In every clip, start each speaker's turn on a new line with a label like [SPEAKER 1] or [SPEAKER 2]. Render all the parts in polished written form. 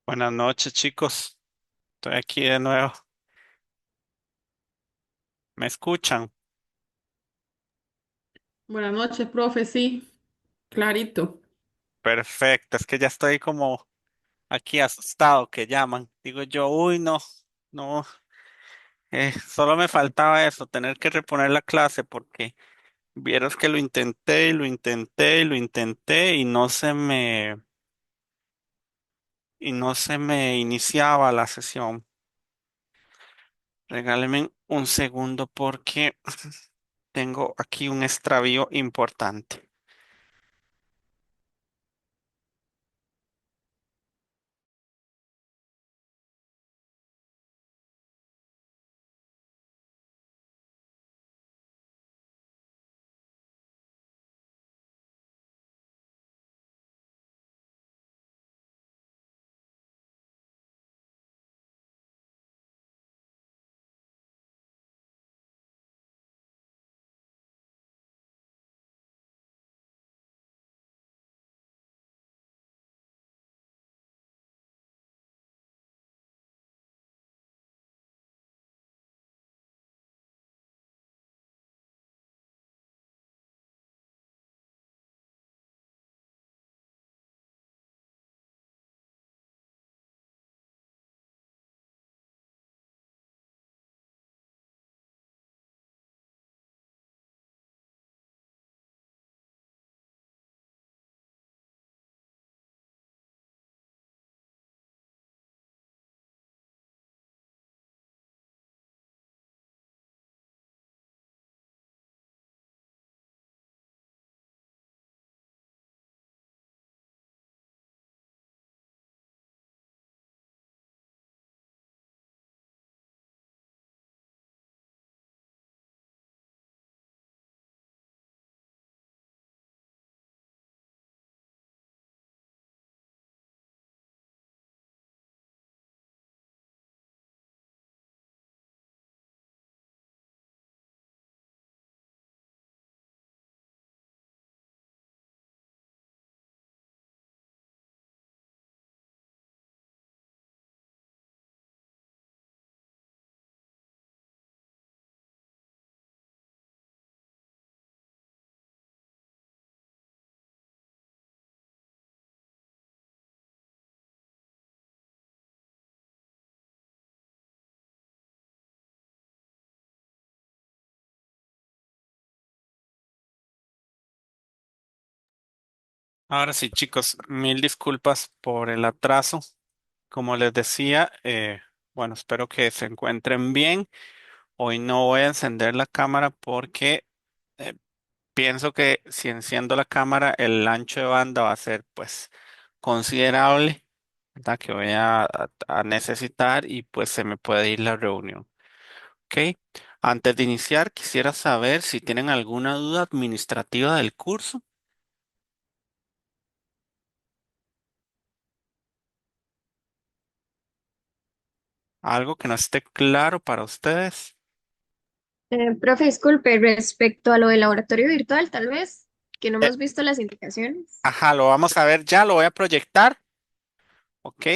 [SPEAKER 1] Buenas noches, chicos. Estoy aquí de nuevo. ¿Me escuchan?
[SPEAKER 2] Buenas noches, profe. Sí, clarito.
[SPEAKER 1] Perfecto. Es que ya estoy como aquí asustado que llaman. Digo yo, uy, no, no. Solo me faltaba eso, tener que reponer la clase porque vieras que lo intenté y lo intenté y lo intenté y no se me iniciaba la sesión. Regáleme un segundo porque tengo aquí un extravío importante. Ahora sí, chicos, mil disculpas por el atraso. Como les decía, bueno, espero que se encuentren bien. Hoy no voy a encender la cámara porque eh, pienso que si enciendo la cámara, el ancho de banda va a ser pues considerable, ¿verdad? Que voy a necesitar y pues se me puede ir la reunión. ¿Ok? Antes de iniciar, quisiera saber si tienen alguna duda administrativa del curso, algo que no esté claro para ustedes.
[SPEAKER 3] Profe, disculpe, respecto a lo del laboratorio virtual, tal vez, que no
[SPEAKER 1] Eh,
[SPEAKER 3] hemos visto las indicaciones.
[SPEAKER 1] Ajá, lo vamos a ver ya, lo voy a proyectar, ¿ok?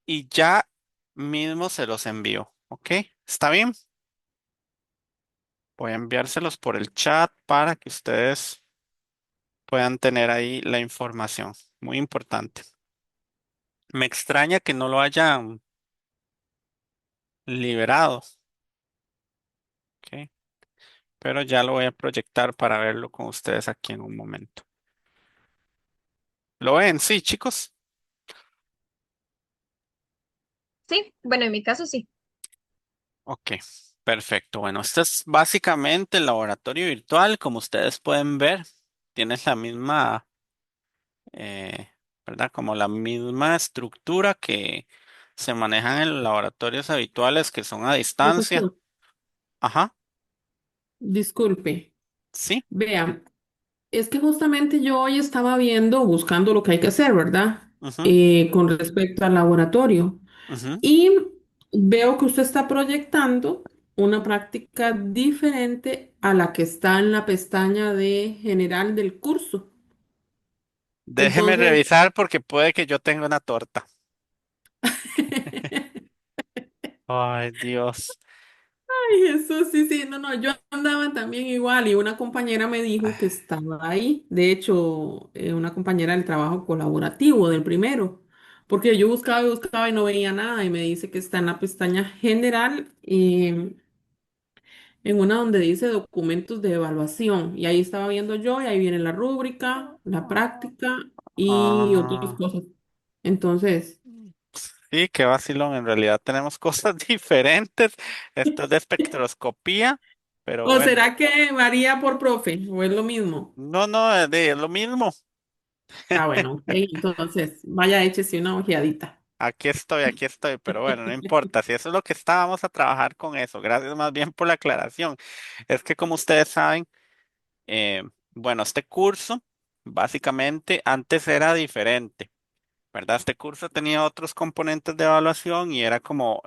[SPEAKER 1] Y ya mismo se los envío, ¿ok? ¿Está bien? Voy a enviárselos por el chat para que ustedes puedan tener ahí la información. Muy importante. Me extraña que no lo hayan liberado, ¿ok? Pero ya lo voy a proyectar para verlo con ustedes aquí en un momento. ¿Lo ven? Sí, chicos.
[SPEAKER 3] Sí, bueno, en mi caso sí.
[SPEAKER 1] Ok, perfecto. Bueno, este es básicamente el laboratorio virtual. Como ustedes pueden ver, tienes la misma, eh, ¿verdad? Como la misma estructura que se manejan en los laboratorios habituales que son a distancia.
[SPEAKER 2] Profesor,
[SPEAKER 1] Ajá,
[SPEAKER 2] disculpe.
[SPEAKER 1] sí.
[SPEAKER 2] Vea, es que justamente yo hoy estaba viendo, buscando lo que hay que hacer, ¿verdad?
[SPEAKER 1] Ujú,
[SPEAKER 2] Con respecto al laboratorio.
[SPEAKER 1] ujú.
[SPEAKER 2] Y veo que usted está proyectando una práctica diferente a la que está en la pestaña de general del curso.
[SPEAKER 1] Déjeme
[SPEAKER 2] Entonces,
[SPEAKER 1] revisar porque puede que yo tenga una torta. Ay, Dios.
[SPEAKER 2] Ay, Jesús, sí, sí, no, no, yo andaba también igual y una compañera me dijo que estaba ahí, de hecho, una compañera del trabajo colaborativo del primero, porque yo buscaba y buscaba y no veía nada y me dice que está en la pestaña general y en una donde dice documentos de evaluación y ahí estaba viendo yo y ahí viene la rúbrica, la práctica y otras
[SPEAKER 1] Ah,
[SPEAKER 2] cosas. Entonces,
[SPEAKER 1] sí, qué vacilón. En realidad tenemos cosas diferentes. Esto es de espectroscopía, pero
[SPEAKER 2] ¿o
[SPEAKER 1] bueno.
[SPEAKER 2] será que varía por profe o es lo mismo?
[SPEAKER 1] No, no, es lo mismo.
[SPEAKER 2] Ah, bueno, ok. Entonces, vaya, échese una ojeadita.
[SPEAKER 1] Aquí estoy, pero bueno, no importa. Si eso es lo que estábamos a trabajar con eso. Gracias más bien por la aclaración. Es que como ustedes saben, eh, bueno, este curso básicamente antes era diferente. ¿Verdad? Este curso tenía otros componentes de evaluación y era como,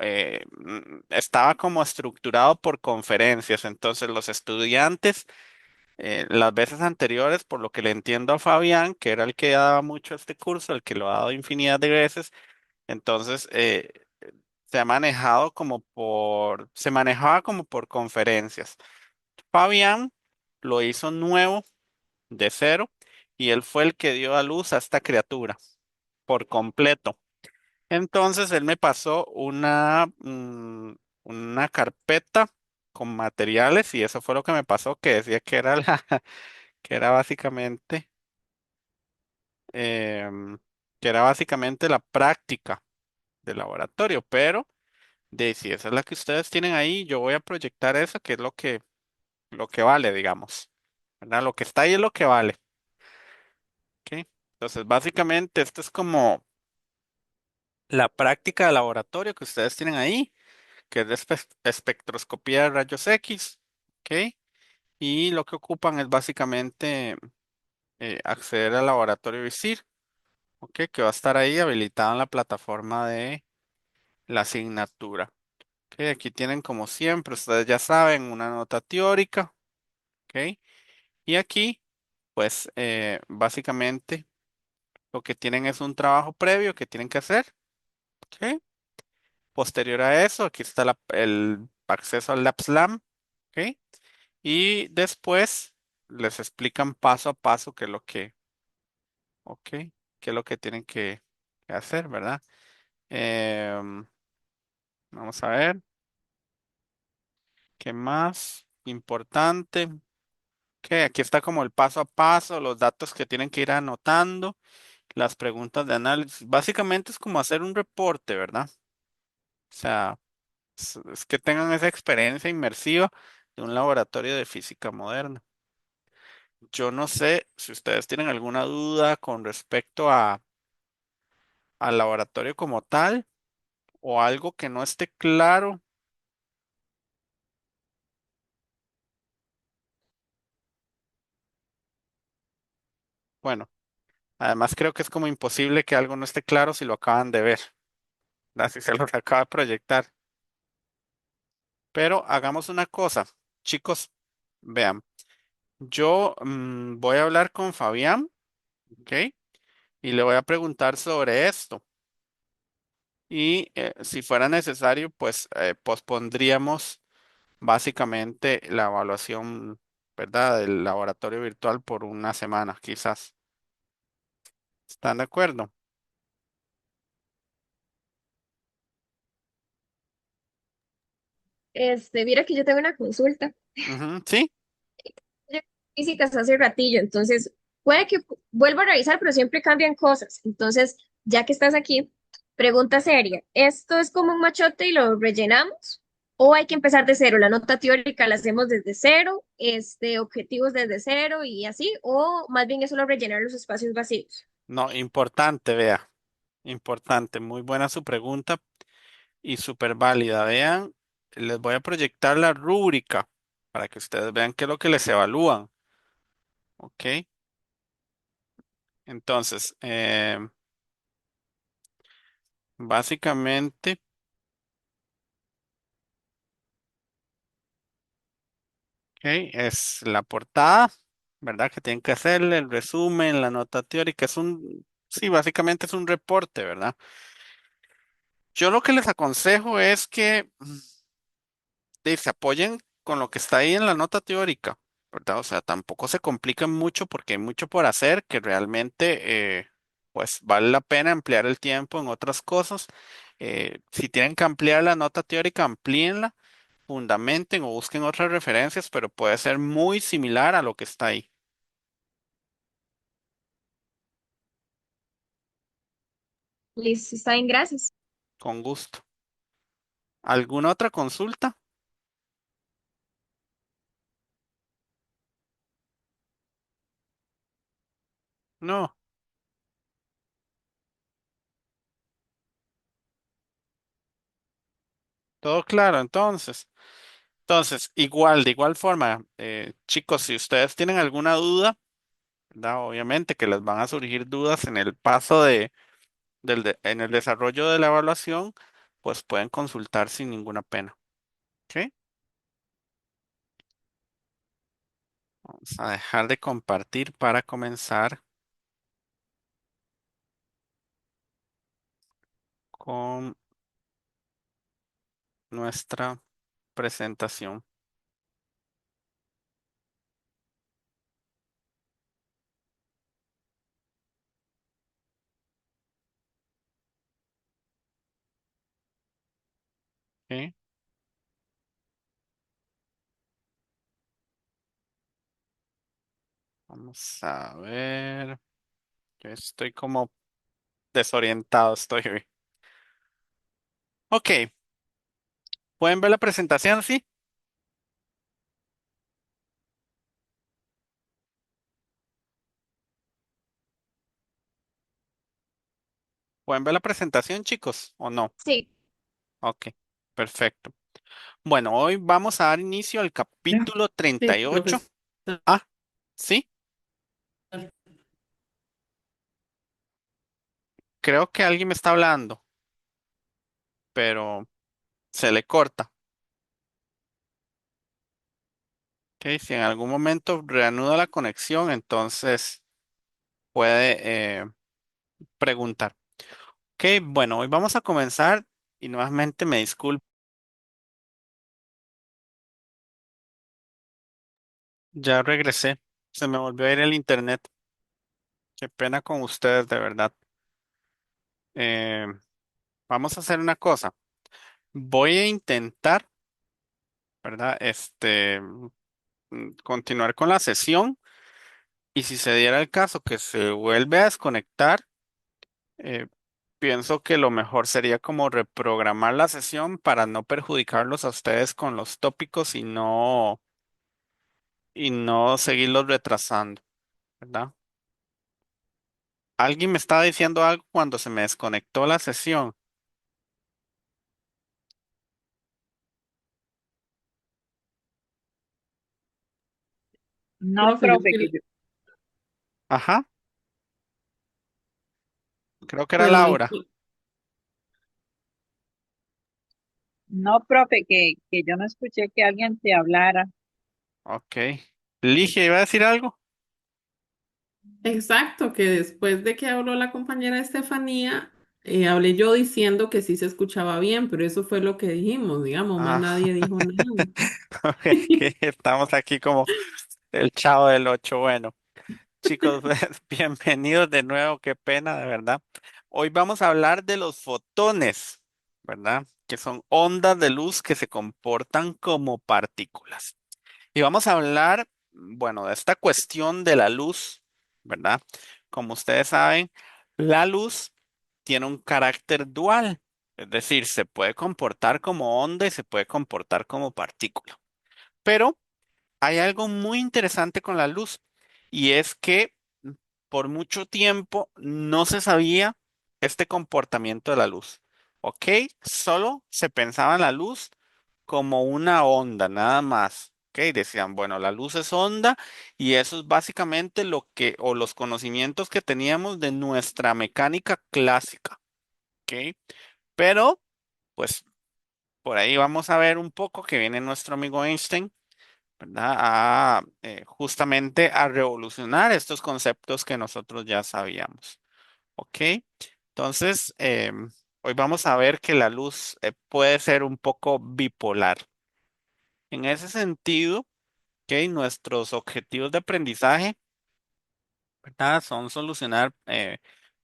[SPEAKER 1] estaba como estructurado por conferencias. Entonces los estudiantes, las veces anteriores, por lo que le entiendo a Fabián, que era el que daba mucho este curso, el que lo ha dado infinidad de veces, entonces se ha manejado como se manejaba como por conferencias. Fabián lo hizo nuevo, de cero, y él fue el que dio a luz a esta criatura por completo. Entonces él me pasó una carpeta con materiales y eso fue lo que me pasó, que decía que era que era básicamente, em, que era básicamente la práctica del laboratorio, pero de si esa es la que ustedes tienen ahí, yo voy a proyectar eso, que es lo que vale, digamos, ¿verdad? Lo que está ahí es lo que vale, ¿ok? Entonces básicamente esto es como la práctica de laboratorio que ustedes tienen ahí, que es de espectroscopía de rayos X, ¿ok? Y lo que ocupan es básicamente acceder al laboratorio VISIR, ¿ok? Que va a estar ahí habilitado en la plataforma de la asignatura. ¿Ok? Aquí tienen como siempre, ustedes ya saben, una nota teórica, ¿ok? Y aquí, pues, básicamente lo que tienen es un trabajo previo que tienen que hacer, ¿ok? Posterior a eso, aquí está el acceso al LabSlam, ¿ok? Y después les explican paso a paso qué es lo ok, qué es lo que tienen que hacer, ¿verdad? Em, Vamos a ver, ¿qué más? Importante. Ok, aquí está como el paso a paso, los datos que tienen que ir anotando, las preguntas de análisis. Básicamente es como hacer un reporte, ¿verdad? O sea, es que tengan esa experiencia inmersiva de un laboratorio de física moderna. Yo no sé si ustedes tienen alguna duda con respecto al laboratorio como tal o algo que no esté claro. Bueno, además creo que es como imposible que algo no esté claro si lo acaban de ver, ¿verdad? Si se los acaba de proyectar. Pero hagamos una cosa, chicos, vean, yo voy a hablar con Fabián, ¿ok? Y le voy a preguntar sobre esto. Y si fuera necesario, pues pospondríamos básicamente la evaluación, ¿verdad? Del laboratorio virtual por una semana, quizás. ¿Están de acuerdo?
[SPEAKER 3] Mira que yo tengo una consulta.
[SPEAKER 1] Ujú, sí.
[SPEAKER 3] Yo físicas hace ratillo, entonces puede que vuelva a revisar, pero siempre cambian cosas. Entonces, ya que estás aquí, pregunta seria, ¿esto es como un machote y lo rellenamos? ¿O hay que empezar de cero? La nota teórica la hacemos desde cero, objetivos desde cero y así, o más bien es solo rellenar los espacios vacíos.
[SPEAKER 1] No, importante, vea. Importante, muy buena su pregunta y súper válida. Vean, les voy a proyectar la rúbrica para que ustedes vean qué es lo que les evalúan. ¿Ok? Entonces, básicamente, ok, es la portada, ¿verdad? Que tienen que hacerle el resumen, la nota teórica. Sí, básicamente es un reporte, ¿verdad? Yo lo que les aconsejo es que se apoyen con lo que está ahí en la nota teórica, ¿verdad? O sea, tampoco se compliquen mucho porque hay mucho por hacer que realmente, pues, vale la pena emplear el tiempo en otras cosas. Si tienen que ampliar la nota teórica, amplíenla, fundamenten o busquen otras referencias, pero puede ser muy similar a lo que está ahí.
[SPEAKER 3] Listo, está bien, gracias.
[SPEAKER 1] Con gusto. ¿Alguna otra consulta? No, todo claro, entonces. Entonces, igual, de igual forma, chicos, si ustedes tienen alguna duda, ¿verdad? Obviamente que les van a surgir dudas en el paso en el desarrollo de la evaluación, pues pueden consultar sin ninguna pena. ¿Ok? Vamos a dejar de compartir para comenzar con nuestra presentación. ¿Ok? Vamos a ver. Yo estoy como desorientado, estoy hoy. Ok, ¿pueden ver la presentación? Sí, ¿pueden ver la presentación, chicos? ¿O no?
[SPEAKER 3] Sí,
[SPEAKER 1] Ok, perfecto. Bueno, hoy vamos a dar inicio al capítulo
[SPEAKER 2] Sí,
[SPEAKER 1] 38.
[SPEAKER 2] profesor.
[SPEAKER 1] Ah, sí, creo que alguien me está hablando, pero se le corta. Ok, si en algún momento reanuda la conexión, entonces puede preguntar. Ok, bueno, hoy vamos a comenzar y nuevamente me disculpo, ya regresé. Se me volvió a ir el internet. Qué pena con ustedes, de verdad. Eh, Vamos a hacer una cosa. Voy a intentar, ¿verdad? Continuar con la sesión. Y si se diera el caso que se vuelve a desconectar, eh, pienso que lo mejor sería como reprogramar la sesión para no perjudicarlos a ustedes con los tópicos y no seguirlos retrasando, ¿verdad? Alguien me estaba diciendo algo cuando se me desconectó la sesión.
[SPEAKER 4] No,
[SPEAKER 2] Profe, yo
[SPEAKER 4] profe,
[SPEAKER 2] sí,
[SPEAKER 1] Ajá, creo que era
[SPEAKER 2] bueno,
[SPEAKER 1] Laura.
[SPEAKER 4] no, profe, que yo no escuché que alguien te hablara.
[SPEAKER 1] Ok. Ligia, ¿iba a decir algo?
[SPEAKER 2] exacto, que después de que habló la compañera Estefanía, hablé yo diciendo que sí se escuchaba bien, pero eso fue lo que dijimos, digamos, más
[SPEAKER 1] Ah,
[SPEAKER 2] nadie dijo nada.
[SPEAKER 1] es que estamos aquí como el Chavo del Ocho. Bueno. Chicos, pues, bienvenidos de nuevo, qué pena, de verdad. Hoy vamos a hablar de los fotones, ¿verdad? Que son ondas de luz que se comportan como partículas. Y vamos a hablar, bueno, de esta cuestión de la luz, ¿verdad? Como ustedes saben, la luz tiene un carácter dual, es decir, se puede comportar como onda y se puede comportar como partícula. Pero hay algo muy interesante con la luz y es que por mucho tiempo no se sabía este comportamiento de la luz. ¿Ok? Solo se pensaba en la luz como una onda, nada más. ¿Ok? Decían, bueno, la luz es onda y eso es básicamente lo que, o los conocimientos que teníamos de nuestra mecánica clásica. ¿Ok? Pero, pues, por ahí vamos a ver un poco que viene nuestro amigo Einstein, ¿verdad? Justamente a revolucionar estos conceptos que nosotros ya sabíamos. ¿Ok? Entonces, hoy vamos a ver que la luz puede ser un poco bipolar. En ese sentido, ok, nuestros objetivos de aprendizaje, ¿verdad? Son solucionar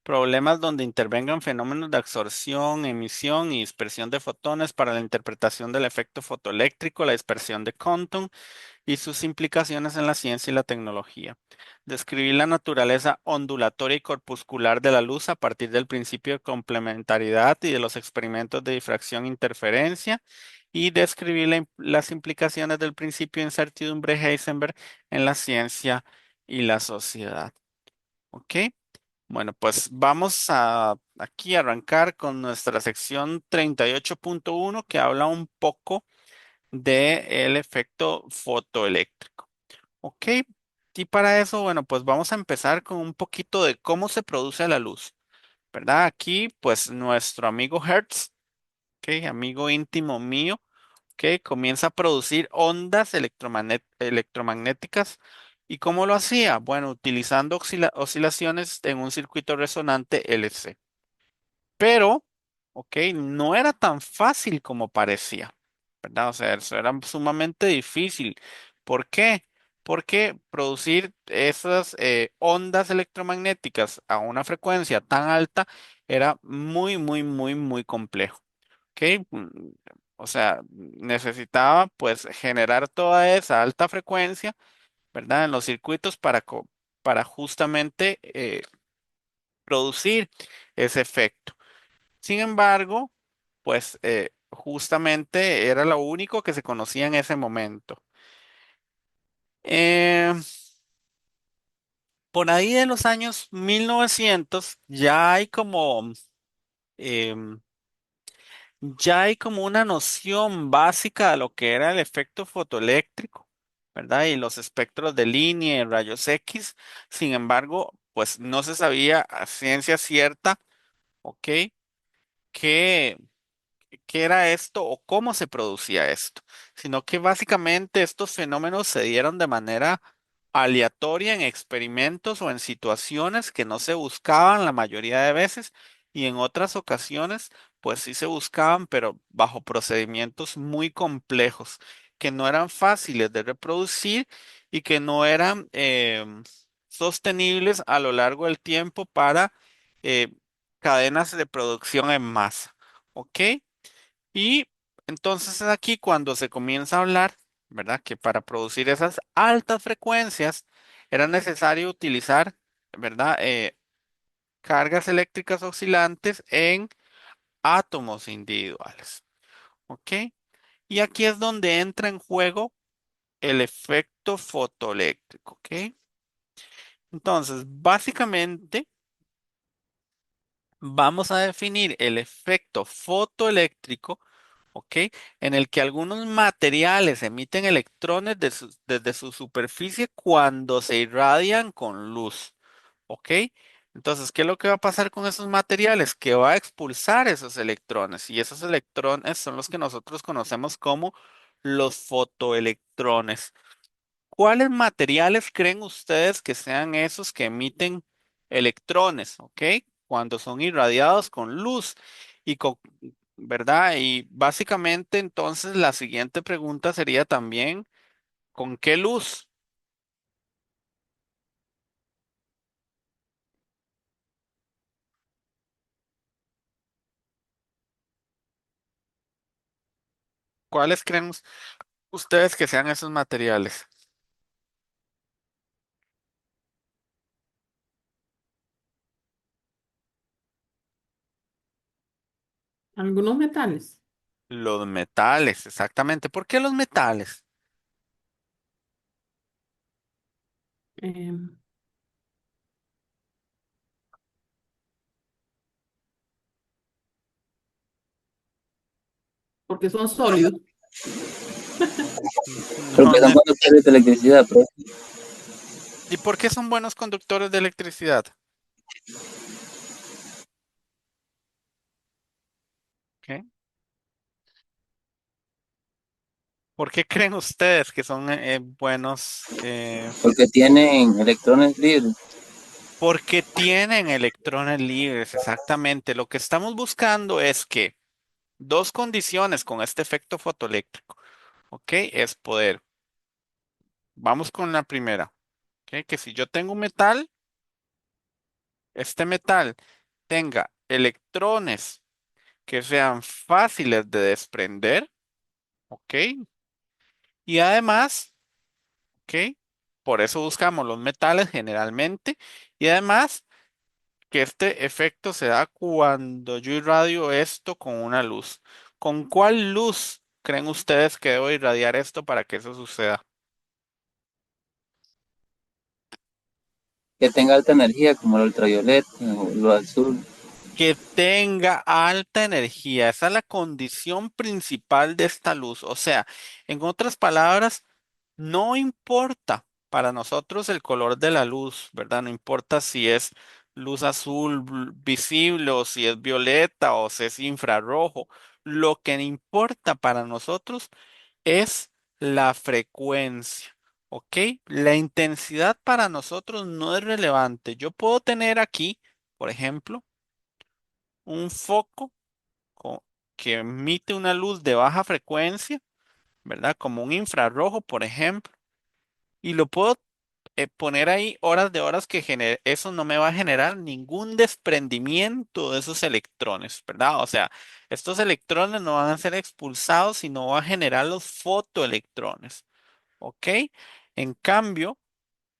[SPEAKER 1] problemas donde intervengan fenómenos de absorción, emisión y dispersión de fotones para la interpretación del efecto fotoeléctrico, la dispersión de Compton y sus implicaciones en la ciencia y la tecnología. Describir la naturaleza ondulatoria y corpuscular de la luz a partir del principio de complementariedad y de los experimentos de difracción e interferencia. Y describir las implicaciones del principio de incertidumbre Heisenberg en la ciencia y la sociedad. ¿Ok? Bueno, pues vamos a aquí arrancar con nuestra sección 38.1 que habla un poco del efecto fotoeléctrico. ¿Ok? Y para eso, bueno, pues vamos a empezar con un poquito de cómo se produce la luz, ¿verdad? Aquí, pues nuestro amigo Hertz, ¿ok? Amigo íntimo mío, ¿ok? Comienza a producir ondas electromagnéticas. ¿Y cómo lo hacía? Bueno, utilizando oscilaciones en un circuito resonante LC. Pero, ok, no era tan fácil como parecía, ¿verdad? O sea, eso era sumamente difícil. ¿Por qué? Porque producir esas ondas electromagnéticas a una frecuencia tan alta era muy, muy, muy, muy complejo. ¿Ok? O sea, necesitaba pues generar toda esa alta frecuencia, ¿verdad? En los circuitos para justamente producir ese efecto. Sin embargo, pues justamente era lo único que se conocía en ese momento. Eh, por ahí de los años 1900 em, ya hay como una noción básica de lo que era el efecto fotoeléctrico, ¿verdad? Y los espectros de línea y rayos X. Sin embargo, pues no se sabía a ciencia cierta, ¿ok? ¿Qué, qué era esto o cómo se producía esto? Sino que básicamente estos fenómenos se dieron de manera aleatoria en experimentos o en situaciones que no se buscaban la mayoría de veces y en otras ocasiones pues sí se buscaban, pero bajo procedimientos muy complejos que no eran fáciles de reproducir y que no eran sostenibles a lo largo del tiempo para eh, cadenas de producción en masa. ¿Ok? Y entonces es aquí cuando se comienza a hablar, ¿verdad? Que para producir esas altas frecuencias era necesario utilizar, ¿verdad? Cargas eléctricas oscilantes en átomos individuales, ¿ok? Y aquí es donde entra en juego el efecto fotoeléctrico, ¿ok? Entonces, básicamente, vamos a definir el efecto fotoeléctrico, ¿ok? En el que algunos materiales emiten electrones desde su superficie cuando se irradian con luz, ¿ok? Entonces, ¿qué es lo que va a pasar con esos materiales? Que va a expulsar esos electrones y esos electrones son los que nosotros conocemos como los fotoelectrones. ¿Cuáles materiales creen ustedes que sean esos que emiten electrones, ok? Cuando son irradiados con luz y con, ¿verdad? Y básicamente entonces la siguiente pregunta sería también, ¿con qué luz? ¿Cuáles creen ustedes que sean esos materiales?
[SPEAKER 2] Algunos metales,
[SPEAKER 1] Los metales, exactamente. ¿Por qué los metales?
[SPEAKER 2] em, porque son sólidos.
[SPEAKER 1] No,
[SPEAKER 5] Porque son conductores de electricidad, pero
[SPEAKER 1] ¿y por qué son buenos conductores de electricidad? ¿Ok? ¿Por qué creen ustedes que son buenos?
[SPEAKER 5] porque tienen electrones libres.
[SPEAKER 1] Porque tienen electrones libres, exactamente. Lo que estamos buscando es que dos condiciones con este efecto fotoeléctrico, ¿ok? Es poder. Vamos con la primera, ¿ok? Que si yo tengo un metal, este metal tenga electrones que sean fáciles de desprender, ¿ok? Y además, ¿ok? Por eso buscamos los metales generalmente. Y además, que este efecto se da cuando yo irradio esto con una luz. ¿Con cuál luz creen ustedes que debo irradiar esto para que eso suceda?
[SPEAKER 5] Que tenga alta energía como el ultravioleta o lo azul.
[SPEAKER 1] Que tenga alta energía. Esa es la condición principal de esta luz. O sea, en otras palabras, no importa para nosotros el color de la luz, ¿verdad? No importa si es luz azul visible o si es violeta o si es infrarrojo. Lo que importa para nosotros es la frecuencia, ¿ok? La intensidad para nosotros no es relevante. Yo puedo tener aquí, por ejemplo, un foco que emite una luz de baja frecuencia, ¿verdad? Como un infrarrojo, por ejemplo, y lo puedo poner ahí horas de horas que eso no me va a generar ningún desprendimiento de esos electrones, ¿verdad? O sea, estos electrones no van a ser expulsados, sino va a generar los fotoelectrones, ¿ok? En cambio,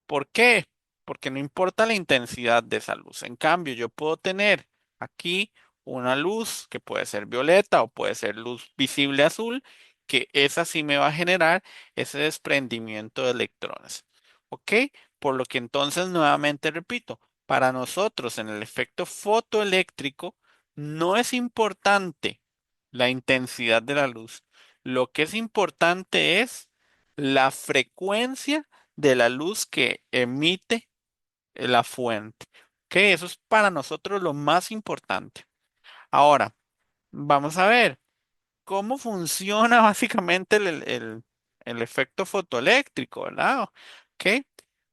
[SPEAKER 1] ¿por qué? Porque no importa la intensidad de esa luz. En cambio, yo puedo tener aquí una luz que puede ser violeta o puede ser luz visible azul, que esa sí me va a generar ese desprendimiento de electrones. ¿Ok? Por lo que entonces nuevamente repito, para nosotros en el efecto fotoeléctrico no es importante la intensidad de la luz. Lo que es importante es la frecuencia de la luz que emite la fuente. Ok, eso es para nosotros lo más importante. Ahora, vamos a ver cómo funciona básicamente el efecto fotoeléctrico, ¿verdad? Ok,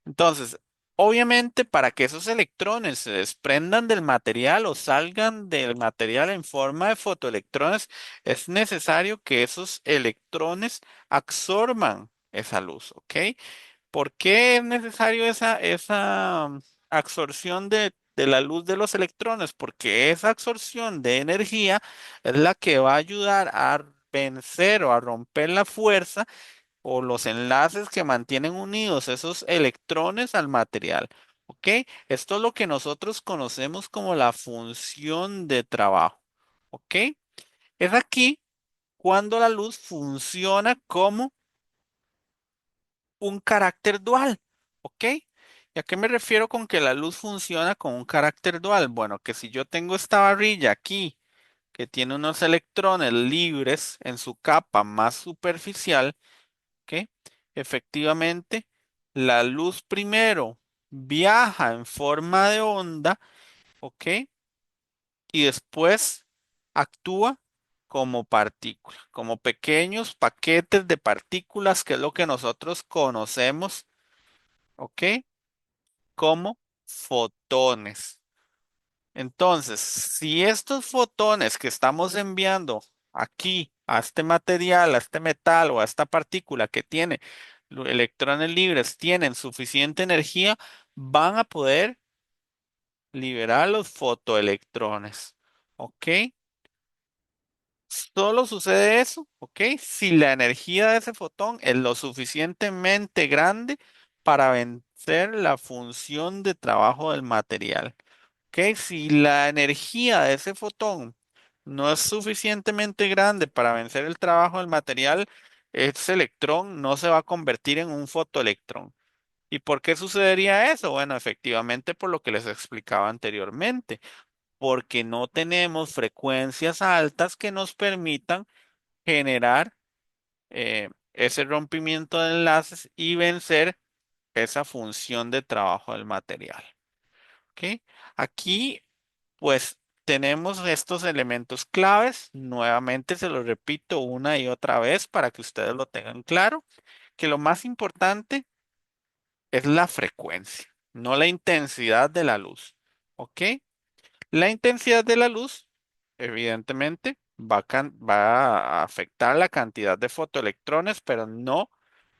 [SPEAKER 1] entonces, obviamente para que esos electrones se desprendan del material o salgan del material en forma de fotoelectrones, es necesario que esos electrones absorban esa luz, ¿ok? ¿Por qué es necesario esa absorción de la luz de los electrones? Porque esa absorción de energía es la que va a ayudar a vencer o a romper la fuerza o los enlaces que mantienen unidos esos electrones al material. ¿Ok? Esto es lo que nosotros conocemos como la función de trabajo. ¿Ok? Es aquí cuando la luz funciona como un carácter dual, ¿ok? ¿Y a qué me refiero con que la luz funciona con un carácter dual? Bueno, que si yo tengo esta barrilla aquí que tiene unos electrones libres en su capa más superficial, ¿ok? Efectivamente, la luz primero viaja en forma de onda, ¿ok? Y después actúa como partícula, como pequeños paquetes de partículas, que es lo que nosotros conocemos, ¿ok? Como fotones. Entonces, si estos fotones que estamos enviando aquí a este material, a este metal o a esta partícula que tiene electrones libres, tienen suficiente energía, van a poder liberar los fotoelectrones. ¿Ok? Solo sucede eso, ¿ok? Si la energía de ese fotón es lo suficientemente grande para vencer la función de trabajo del material. ¿Ok? Si la energía de ese fotón no es suficientemente grande para vencer el trabajo del material, ese electrón no se va a convertir en un fotoelectrón. ¿Y por qué sucedería eso? Bueno, efectivamente por lo que les explicaba anteriormente, porque no tenemos frecuencias altas que nos permitan generar ese rompimiento de enlaces y vencer esa función de trabajo del material. ¿Ok? Aquí, pues, tenemos estos elementos claves. Nuevamente se los repito una y otra vez para que ustedes lo tengan claro, que lo más importante es la frecuencia, no la intensidad de la luz. ¿Ok? La intensidad de la luz, evidentemente, va a afectar la cantidad de fotoelectrones, pero no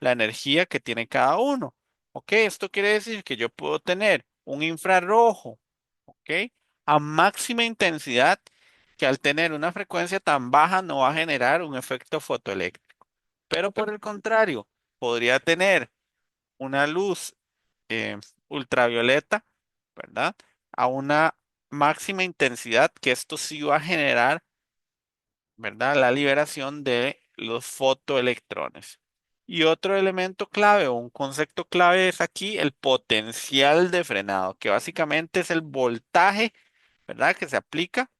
[SPEAKER 1] la energía que tiene cada uno. ¿Ok? Esto quiere decir que yo puedo tener un infrarrojo, ¿ok? A máxima intensidad, que al tener una frecuencia tan baja no va a generar un efecto fotoeléctrico. Pero por el contrario, podría tener una luz eh, ultravioleta, ¿verdad? A una máxima intensidad, que esto sí va a generar, ¿verdad? La liberación de los fotoelectrones. Y otro elemento clave o un concepto clave es aquí el potencial de frenado, que básicamente es el voltaje, ¿verdad? Que se aplica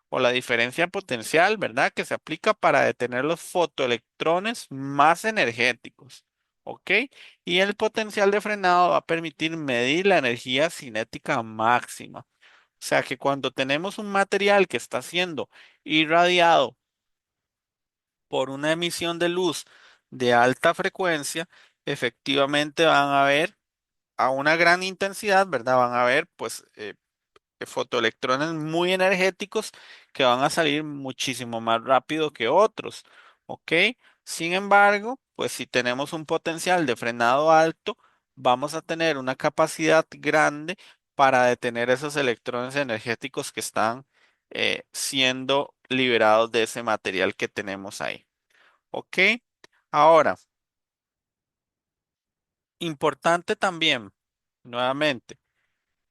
[SPEAKER 1] o la diferencia potencial, ¿verdad? Que se aplica para detener los fotoelectrones más energéticos. ¿Ok? Y el potencial de frenado va a permitir medir la energía cinética máxima. O sea que cuando tenemos un material que está siendo irradiado por una emisión de luz de alta frecuencia, efectivamente van a ver a una gran intensidad, ¿verdad? Van a ver, pues, fotoelectrones muy energéticos que van a salir muchísimo más rápido que otros, ¿ok? Sin embargo, pues si tenemos un potencial de frenado alto, vamos a tener una capacidad grande para detener esos electrones energéticos que están siendo liberados de ese material que tenemos ahí, ¿ok? Ahora, importante también, nuevamente,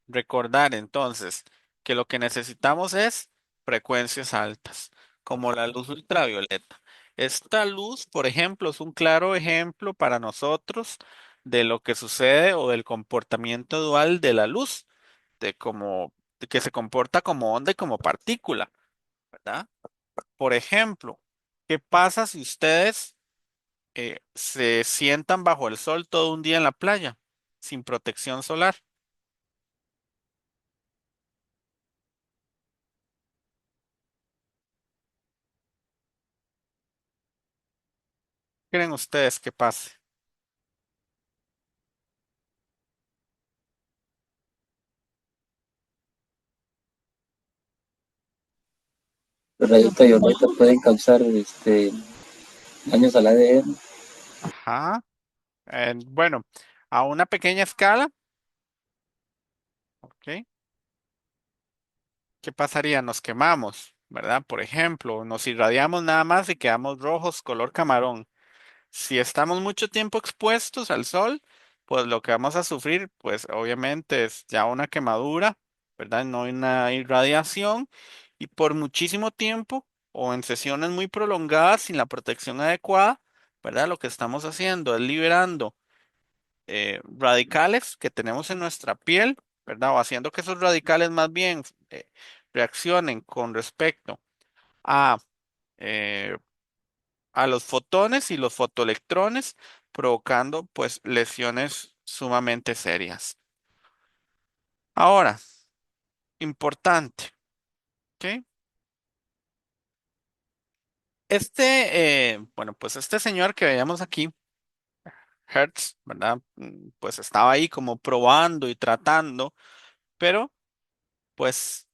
[SPEAKER 1] recordar entonces que lo que necesitamos es frecuencias altas, como la luz ultravioleta. Esta luz, por ejemplo, es un claro ejemplo para nosotros de lo que sucede o del comportamiento dual de la luz, de que se comporta como onda y como partícula, ¿verdad? Por ejemplo, ¿qué pasa si ustedes se sientan bajo el sol todo un día en la playa sin protección solar? ¿Qué creen ustedes que pase?
[SPEAKER 5] Los rayos ultravioleta pueden causar daños al ADN.
[SPEAKER 1] Ajá. Bueno, a una pequeña escala, ¿ok? ¿Qué pasaría? Nos quemamos, ¿verdad? Por ejemplo, nos irradiamos nada más y quedamos rojos, color camarón. Si estamos mucho tiempo expuestos al sol, pues lo que vamos a sufrir, pues obviamente es ya una quemadura, ¿verdad? No una irradiación. Y por muchísimo tiempo o en sesiones muy prolongadas sin la protección adecuada, ¿verdad? Lo que estamos haciendo es liberando radicales que tenemos en nuestra piel, ¿verdad? O haciendo que esos radicales más bien reaccionen con respecto a, eh, a los fotones y los fotoelectrones, provocando pues lesiones sumamente serias. Ahora, importante, ¿ok? Bueno, pues este señor que veíamos aquí, Hertz, ¿verdad? Pues estaba ahí como probando y tratando, pero pues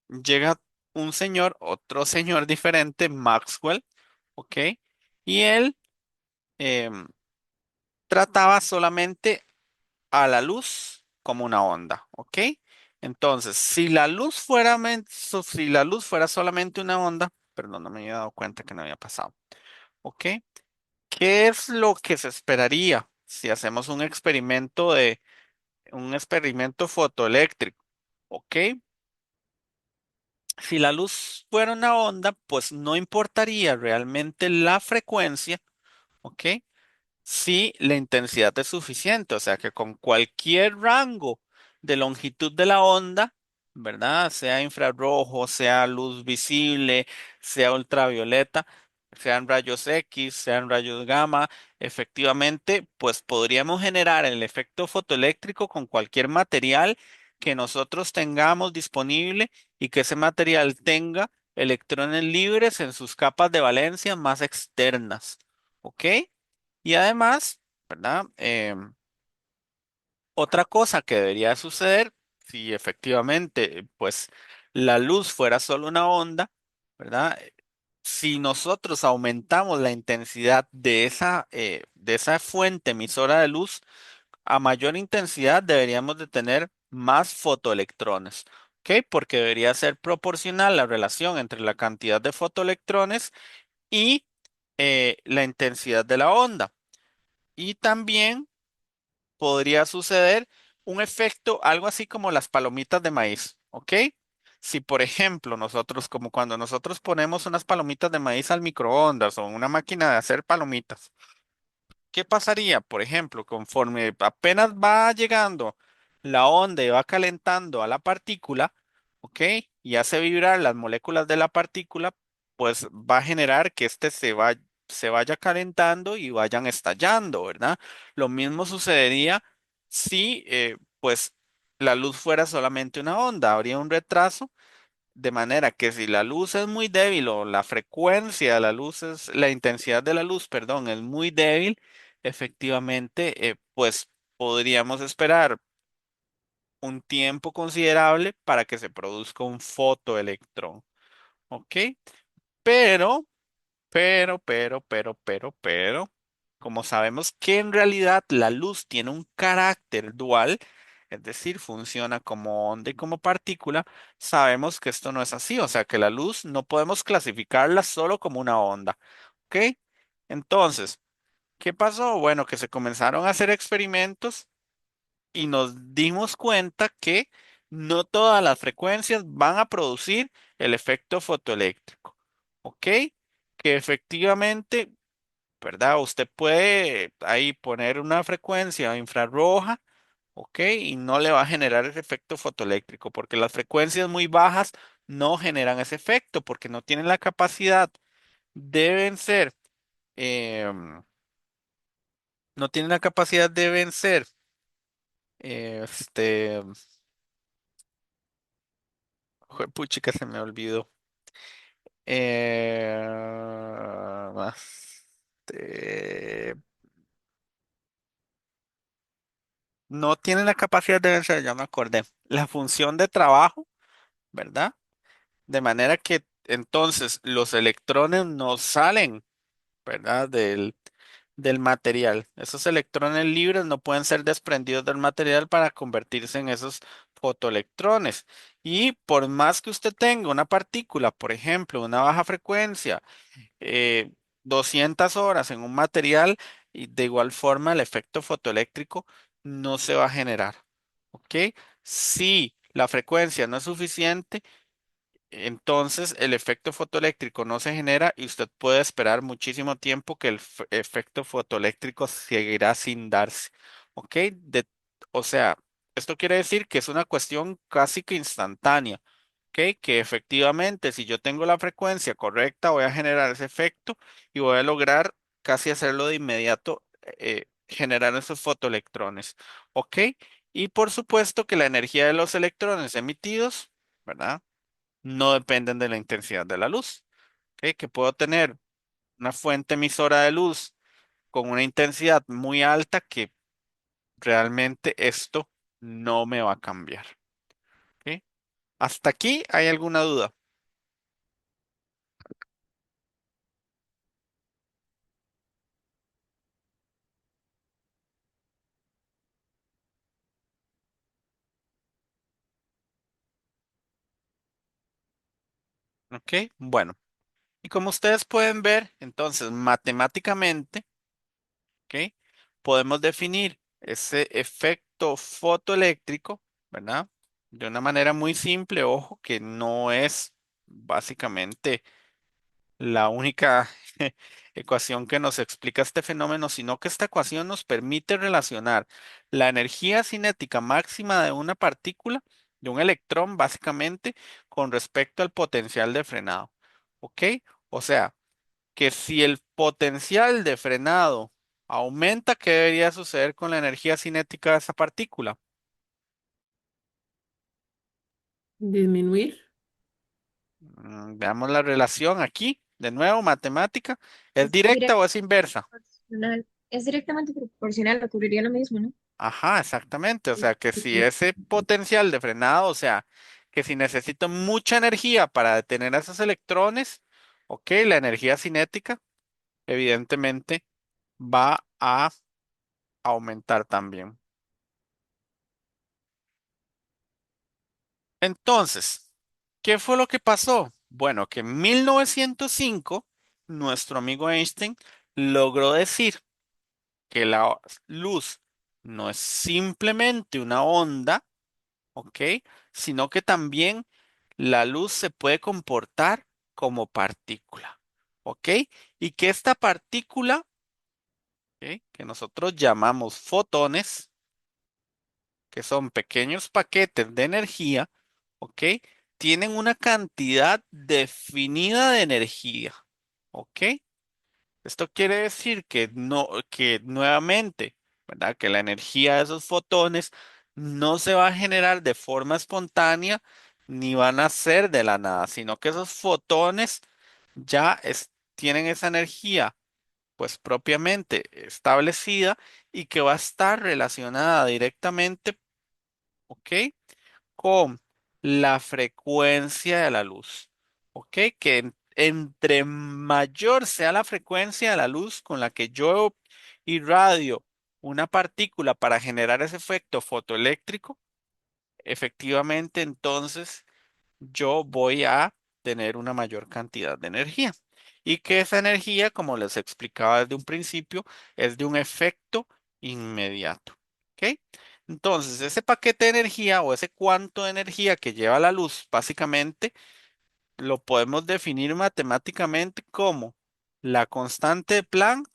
[SPEAKER 1] llega un señor, otro señor diferente, Maxwell, ¿ok? Y él em, trataba solamente a la luz como una onda, ¿ok? Entonces, si la luz fuera solamente una onda, perdón, no me había dado cuenta que no había pasado, ¿ok? ¿Qué es lo que se esperaría si hacemos un experimento fotoeléctrico? ¿Ok? Si la luz fuera una onda, pues no importaría realmente la frecuencia, ¿ok? Si la intensidad es suficiente, o sea que con cualquier rango de longitud de la onda, ¿verdad? Sea infrarrojo, sea luz visible, sea ultravioleta, sean rayos X, sean rayos gamma, efectivamente, pues podríamos generar el efecto fotoeléctrico con cualquier material que nosotros tengamos disponible y que ese material tenga electrones libres en sus capas de valencia más externas. ¿Ok? Y además, ¿verdad? Otra cosa que debería suceder, si efectivamente, pues la luz fuera solo una onda, ¿verdad? Si nosotros aumentamos la intensidad de esa fuente emisora de luz, a mayor intensidad deberíamos de tener más fotoelectrones, ¿ok? Porque debería ser proporcional la relación entre la cantidad de fotoelectrones y la intensidad de la onda. Y también podría suceder un efecto, algo así como las palomitas de maíz, ¿ok? Si, por ejemplo, nosotros, como cuando nosotros ponemos unas palomitas de maíz al microondas o en una máquina de hacer palomitas, ¿qué pasaría? Por ejemplo, conforme apenas va llegando la onda y va calentando a la partícula, ¿ok? Y hace vibrar las moléculas de la partícula, pues va a generar que se vaya calentando y vayan estallando, ¿verdad? Lo mismo sucedería si, pues, la luz fuera solamente una onda, habría un retraso de manera que si la luz es muy débil o la frecuencia de la luz es, la intensidad de la luz, perdón, es muy débil, efectivamente, pues podríamos esperar un tiempo considerable para que se produzca un fotoelectrón. ¿Ok? Pero pero, como sabemos que en realidad la luz tiene un carácter dual, es decir, funciona como onda y como partícula, sabemos que esto no es así, o sea que la luz no podemos clasificarla solo como una onda, ¿ok? Entonces, ¿qué pasó? Bueno, que se comenzaron a hacer experimentos y nos dimos cuenta que no todas las frecuencias van a producir el efecto fotoeléctrico, ¿ok? Que efectivamente, ¿verdad? Usted puede ahí poner una frecuencia infrarroja, ¿ok? Y no le va a generar ese efecto fotoeléctrico, porque las frecuencias muy bajas no generan ese efecto, porque no tienen la capacidad de vencer, em, no tienen la capacidad de vencer, este, puchica, se me olvidó. Este, no tienen la capacidad de vencer, ya me acordé. La función de trabajo, ¿verdad? De manera que entonces los electrones no salen, ¿verdad? Del material. Esos electrones libres no pueden ser desprendidos del material para convertirse en esos fotoelectrones. Y por más que usted tenga una partícula, por ejemplo, una baja frecuencia, 200 horas en un material, y de igual forma el efecto fotoeléctrico no se va a generar. ¿Ok? Si la frecuencia no es suficiente, entonces el efecto fotoeléctrico no se genera y usted puede esperar muchísimo tiempo que el efecto fotoeléctrico seguirá sin darse. ¿Ok? O sea, esto quiere decir que es una cuestión casi que instantánea. ¿Ok? Que efectivamente si yo tengo la frecuencia correcta voy a generar ese efecto y voy a lograr casi hacerlo de inmediato, generar esos fotoelectrones. ¿Ok? Y por supuesto que la energía de los electrones emitidos, ¿verdad? No dependen de la intensidad de la luz. ¿Ok? Que puedo tener una fuente emisora de luz con una intensidad muy alta que realmente esto no me va a cambiar. ¿Ok? ¿Hasta aquí hay alguna duda? ¿Ok? Bueno, y como ustedes pueden ver, entonces matemáticamente, ¿ok? Podemos definir ese efecto fotoeléctrico, ¿verdad? De una manera muy simple, ojo, que no es básicamente la única ecuación que nos explica este fenómeno, sino que esta ecuación nos permite relacionar la energía cinética máxima de una partícula, de un electrón básicamente, con respecto al potencial de frenado. ¿Ok? O sea, que si el potencial de frenado aumenta, ¿qué debería suceder con la energía cinética de esa partícula?
[SPEAKER 2] Disminuir.
[SPEAKER 1] Veamos la relación aquí. De nuevo, matemática. ¿Es
[SPEAKER 3] Es
[SPEAKER 1] directa o es inversa?
[SPEAKER 3] proporcional. Es directamente proporcional, ocurriría lo mismo, ¿no?
[SPEAKER 1] Ajá, exactamente. O sea, que si ese potencial de frenado, o sea, que si necesito mucha energía para detener a esos electrones, ok, la energía cinética evidentemente va a aumentar también. Entonces, ¿qué fue lo que pasó? Bueno, que en 1905 nuestro amigo Einstein logró decir que la luz no es simplemente una onda, ¿ok? Sino que también la luz se puede comportar como partícula, ¿ok? Y que esta partícula, ¿ok? Que nosotros llamamos fotones, que son pequeños paquetes de energía, ¿ok? Tienen una cantidad definida de energía, ¿ok? Esto quiere decir que no, que nuevamente, ¿verdad? Que la energía de esos fotones no se va a generar de forma espontánea ni van a ser de la nada, sino que esos fotones tienen esa energía pues propiamente establecida y que va a estar relacionada directamente, ¿ok? Con la frecuencia de la luz. ¿Ok? Entre mayor sea la frecuencia de la luz con la que yo irradio una partícula para generar ese efecto fotoeléctrico, efectivamente entonces yo voy a tener una mayor cantidad de energía. Y que esa energía, como les explicaba desde un principio, es de un efecto inmediato. ¿Ok? Entonces, ese paquete de energía o ese cuanto de energía que lleva la luz, básicamente, lo podemos definir matemáticamente como la constante de Planck,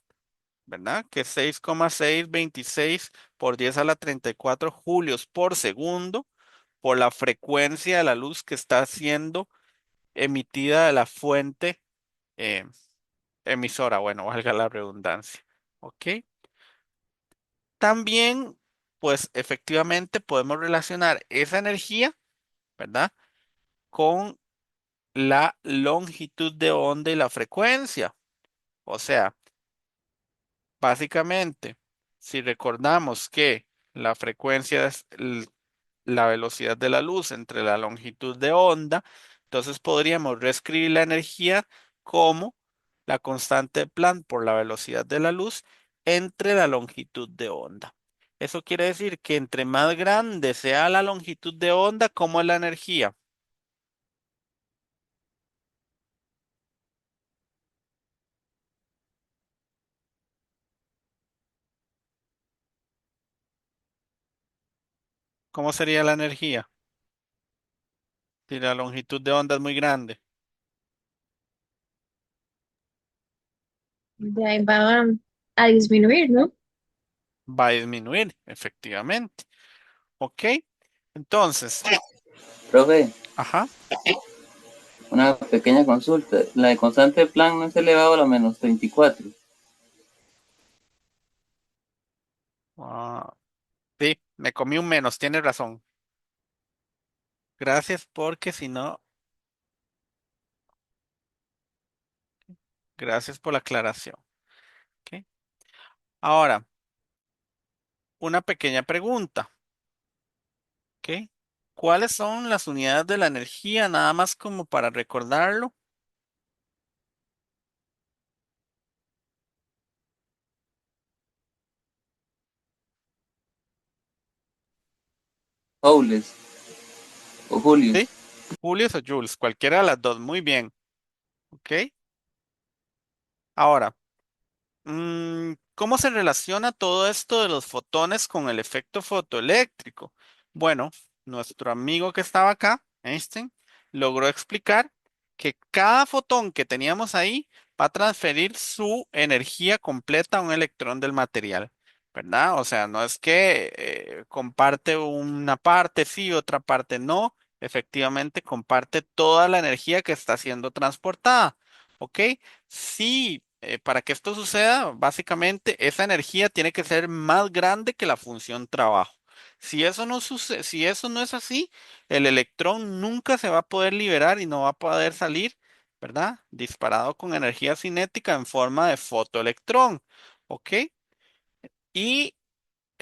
[SPEAKER 1] ¿verdad? Que es 6,626 por 10 a la 34 julios por segundo por la frecuencia de la luz que está siendo emitida de la fuente eh, emisora, bueno, valga la redundancia. ¿Ok? También, pues efectivamente podemos relacionar esa energía, ¿verdad? Con la longitud de onda y la frecuencia. O sea, básicamente, si recordamos que la frecuencia es la velocidad de la luz entre la longitud de onda, entonces podríamos reescribir la energía como la constante de Planck por la velocidad de la luz entre la longitud de onda. Eso quiere decir que entre más grande sea la longitud de onda, ¿cómo es la energía? ¿Cómo sería la energía? Si la longitud de onda es muy grande,
[SPEAKER 3] De ahí va a disminuir, ¿no?
[SPEAKER 1] va a disminuir, efectivamente. ¿Ok? Entonces,
[SPEAKER 5] Profe,
[SPEAKER 1] ajá.
[SPEAKER 5] una pequeña consulta. La de constante de Planck no es elevado a la menos 34.
[SPEAKER 1] Ah, sí, me comí un menos, tienes razón. Gracias porque si no, gracias por la aclaración. ¿Ok? Ahora, una pequeña pregunta. ¿Ok? ¿Cuáles son las unidades de la energía? Nada más como para recordarlo.
[SPEAKER 5] Joules o
[SPEAKER 1] ¿Sí?
[SPEAKER 5] Julius.
[SPEAKER 1] Julius o Jules, cualquiera de las dos. Muy bien. ¿Ok? Ahora. ¿Cómo se relaciona todo esto de los fotones con el efecto fotoeléctrico? Bueno, nuestro amigo que estaba acá, Einstein, logró explicar que cada fotón que teníamos ahí va a transferir su energía completa a un electrón del material, ¿verdad? O sea, no es que comparte una parte sí, otra parte no. Efectivamente, comparte toda la energía que está siendo transportada. ¿Ok? Sí, para que esto suceda, básicamente esa energía tiene que ser más grande que la función trabajo. Si eso no sucede, si eso no es así, el electrón nunca se va a poder liberar y no va a poder salir, ¿verdad? Disparado con energía cinética en forma de fotoelectrón. ¿Ok? Y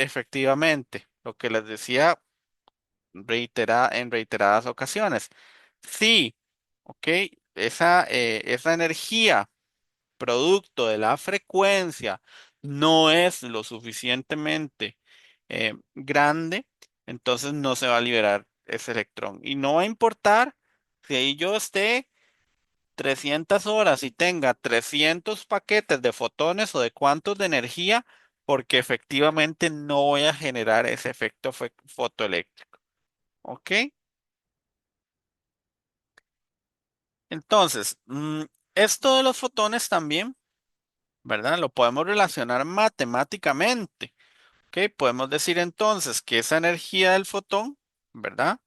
[SPEAKER 1] efectivamente, lo que les decía en reiteradas ocasiones. Sí, ok, esa energía producto de la frecuencia no es lo suficientemente grande, entonces no se va a liberar ese electrón. Y no va a importar si ahí yo esté 300 horas y tenga 300 paquetes de fotones o de cuantos de energía, porque efectivamente no voy a generar ese efecto fotoeléctrico. ¿Ok? Entonces, esto de los fotones también, ¿verdad? Lo podemos relacionar matemáticamente. ¿Ok? Podemos decir entonces que esa energía del fotón, ¿verdad?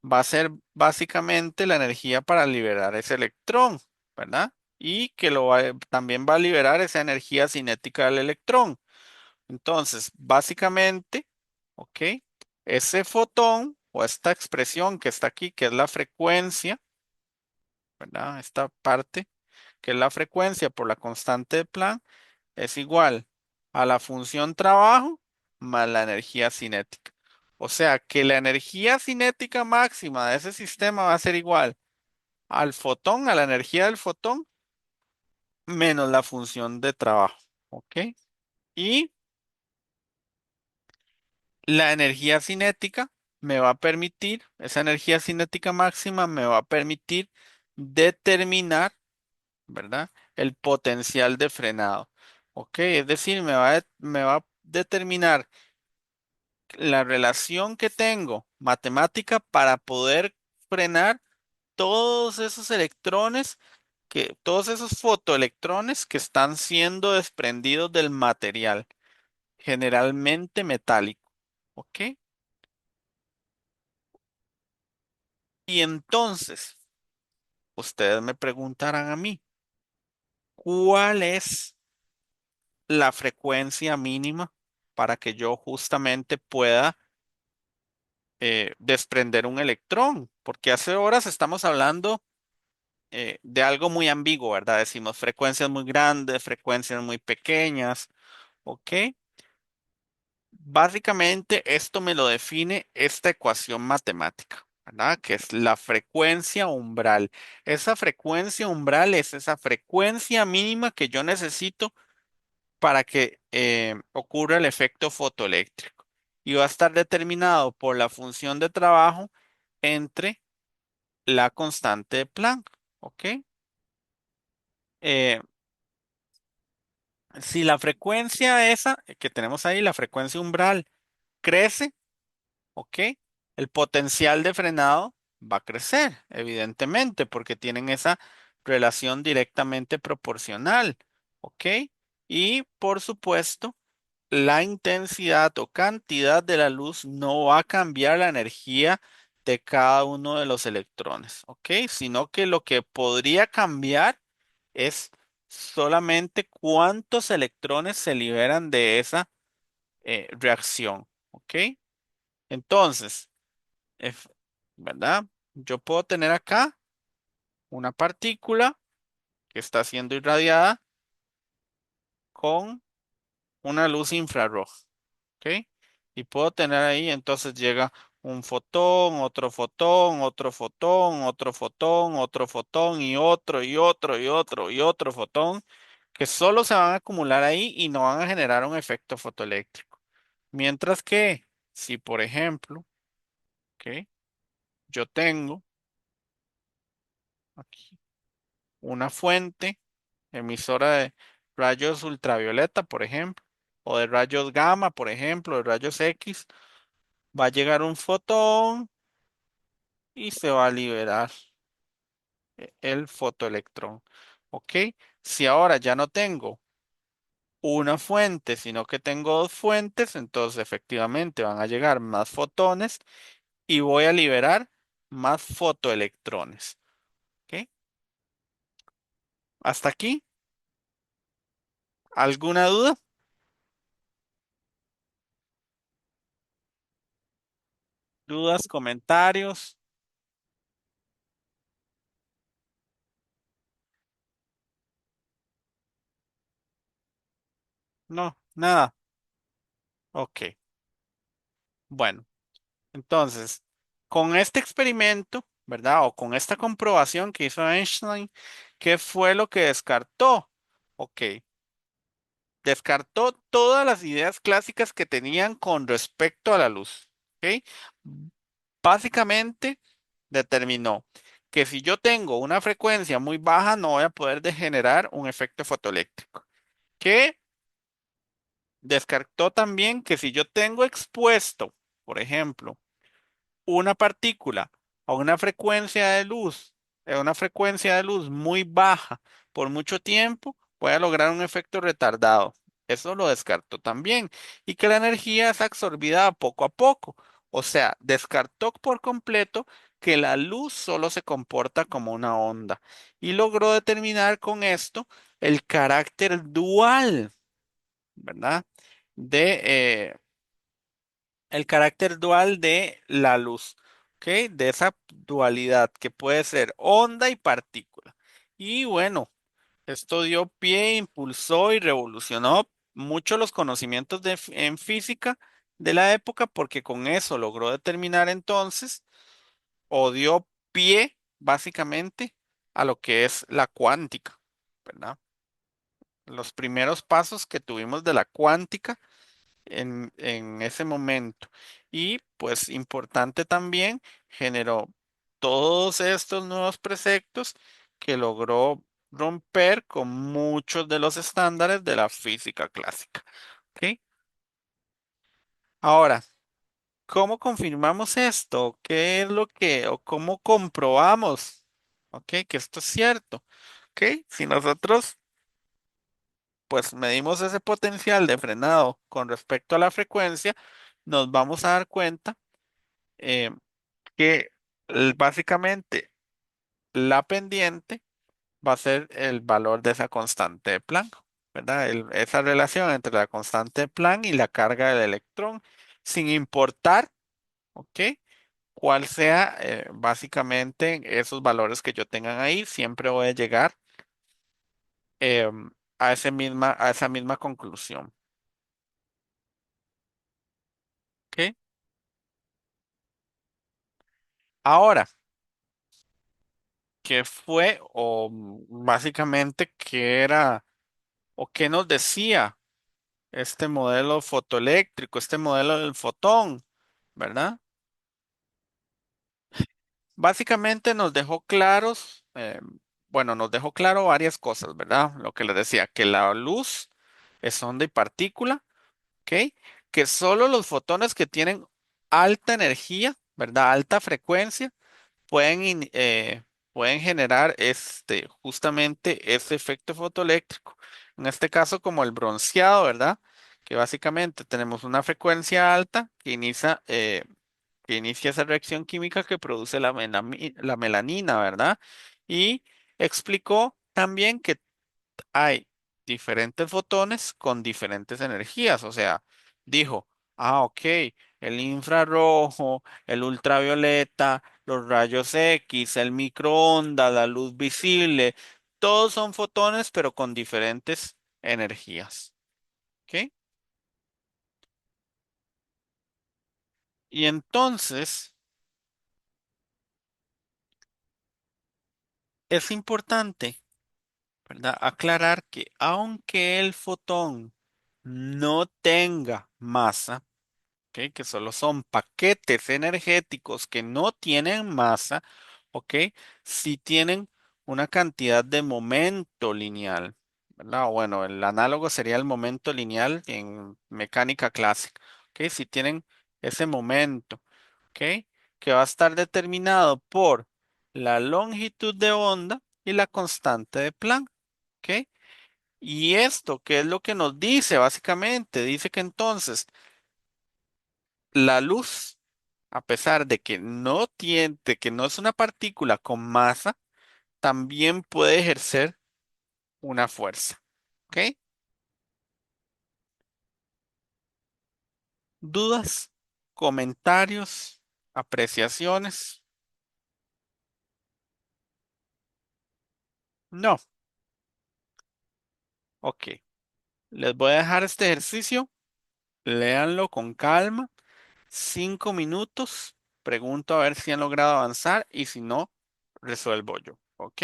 [SPEAKER 1] Va a ser básicamente la energía para liberar ese electrón, ¿verdad? Y que también va a liberar esa energía cinética del electrón. Entonces, básicamente, ¿ok? Ese fotón o esta expresión que está aquí, que es la frecuencia, ¿verdad? Esta parte, que es la frecuencia por la constante de Planck, es igual a la función trabajo más la energía cinética. O sea que la energía cinética máxima de ese sistema va a ser igual al fotón, a la energía del fotón, menos la función de trabajo. ¿Ok? Y la energía cinética me va a permitir, esa energía cinética máxima me va a permitir determinar, ¿verdad? El potencial de frenado. ¿Ok? Es decir, me va a determinar la relación que tengo matemática para poder frenar todos esos electrones todos esos fotoelectrones que están siendo desprendidos del material, generalmente metálico. ¿Ok? Y entonces, ustedes me preguntarán a mí, ¿cuál es la frecuencia mínima para que yo justamente pueda desprender un electrón? Porque hace horas estamos hablando de algo muy ambiguo, ¿verdad? Decimos frecuencias muy grandes, frecuencias muy pequeñas, ¿ok? Básicamente esto me lo define esta ecuación matemática, ¿verdad? Que es la frecuencia umbral. Esa frecuencia umbral es esa frecuencia mínima que yo necesito para que ocurra el efecto fotoeléctrico. Y va a estar determinado por la función de trabajo entre la constante de Planck, ¿ok? Eh, si la frecuencia esa que tenemos ahí, la frecuencia umbral, crece, ¿ok? El potencial de frenado va a crecer, evidentemente, porque tienen esa relación directamente proporcional, ¿ok? Y por supuesto, la intensidad o cantidad de la luz no va a cambiar la energía de cada uno de los electrones, ¿ok? Sino que lo que podría cambiar es solamente cuántos electrones se liberan de esa reacción, ¿ok? Entonces, Ef- ¿verdad? Yo puedo tener acá una partícula que está siendo irradiada con una luz infrarroja, ¿ok? Y puedo tener ahí, entonces llega un fotón, otro fotón, otro fotón, otro fotón, otro fotón y otro y otro y otro y otro fotón que solo se van a acumular ahí y no van a generar un efecto fotoeléctrico. Mientras que, si por ejemplo, ¿ok? Yo tengo aquí una fuente emisora de rayos ultravioleta, por ejemplo, o de rayos gamma, por ejemplo, de rayos X, va a llegar un fotón y se va a liberar el fotoelectrón. ¿Ok? Si ahora ya no tengo una fuente, sino que tengo dos fuentes, entonces efectivamente van a llegar más fotones y voy a liberar más fotoelectrones. ¿Ok? ¿Hasta aquí? ¿Alguna duda? ¿Dudas, comentarios? No, nada. Ok, bueno, entonces, con este experimento, ¿verdad? O con esta comprobación que hizo Einstein, ¿qué fue lo que descartó? Ok, descartó todas las ideas clásicas que tenían con respecto a la luz. ¿Ok? Básicamente determinó que si yo tengo una frecuencia muy baja, no voy a poder generar un efecto fotoeléctrico. Que descartó también que si yo tengo expuesto, por ejemplo, una partícula a una frecuencia de luz muy baja por mucho tiempo, puede lograr un efecto retardado. Eso lo descartó también. Y que la energía es absorbida poco a poco. O sea, descartó por completo que la luz solo se comporta como una onda. Y logró determinar con esto el carácter dual, ¿verdad? De, el carácter dual de la luz, ¿ok? De esa dualidad que puede ser onda y partícula. Y bueno, esto dio pie, impulsó y revolucionó mucho los conocimientos en física de la época porque con eso logró determinar entonces o dio pie básicamente a lo que es la cuántica, ¿verdad? Los primeros pasos que tuvimos de la cuántica en ese momento. Y pues importante también, generó todos estos nuevos preceptos que logró romper con muchos de los estándares de la física clásica. ¿Ok? Ahora, ¿cómo confirmamos esto? ¿Qué es lo que, o cómo comprobamos? ¿Ok? Que esto es cierto. ¿Ok? Si nosotros pues medimos ese potencial de frenado con respecto a la frecuencia, nos vamos a dar cuenta eh, que básicamente la pendiente va a ser el valor de esa constante de Planck, ¿verdad? Esa relación entre la constante de Planck y la carga del electrón, sin importar, ¿ok? Cuál sea básicamente esos valores que yo tengan ahí, siempre voy a llegar a esa misma conclusión, ¿ok? Ahora, ¿qué fue o básicamente qué era o qué nos decía este modelo fotoeléctrico, este modelo del fotón, ¿verdad? Básicamente nos dejó claros, bueno, nos dejó claro varias cosas, ¿verdad? Lo que les decía, que la luz es onda y partícula, ¿ok? Que solo los fotones que tienen alta energía, ¿verdad? Alta frecuencia, pueden, pueden generar justamente ese efecto fotoeléctrico. En este caso, como el bronceado, ¿verdad? Que básicamente tenemos una frecuencia alta que inicia esa reacción química que produce la melanina, ¿verdad? Y explicó también que hay diferentes fotones con diferentes energías. O sea, dijo, ok, el infrarrojo, el ultravioleta, los rayos X, el microondas, la luz visible, todos son fotones, pero con diferentes energías. ¿Ok? Y entonces es importante, ¿verdad? Aclarar que aunque el fotón no tenga masa, ¿ok? Que solo son paquetes energéticos que no tienen masa, ¿ok? Sí tienen una cantidad de momento lineal, ¿verdad? O bueno, el análogo sería el momento lineal en mecánica clásica, ¿ok? Si tienen ese momento, ¿ok? Que va a estar determinado por la longitud de onda y la constante de Planck, ¿ok? Y esto, ¿qué es lo que nos dice básicamente? Dice que entonces la luz, a pesar de que no tiene, de que no es una partícula con masa, también puede ejercer una fuerza. ¿Ok? ¿Dudas? ¿Comentarios? ¿Apreciaciones? No. Ok. Les voy a dejar este ejercicio Léanlo con calma. 5 minutos. Pregunto a ver si han logrado avanzar y si no, resuelvo yo. ¿Ok?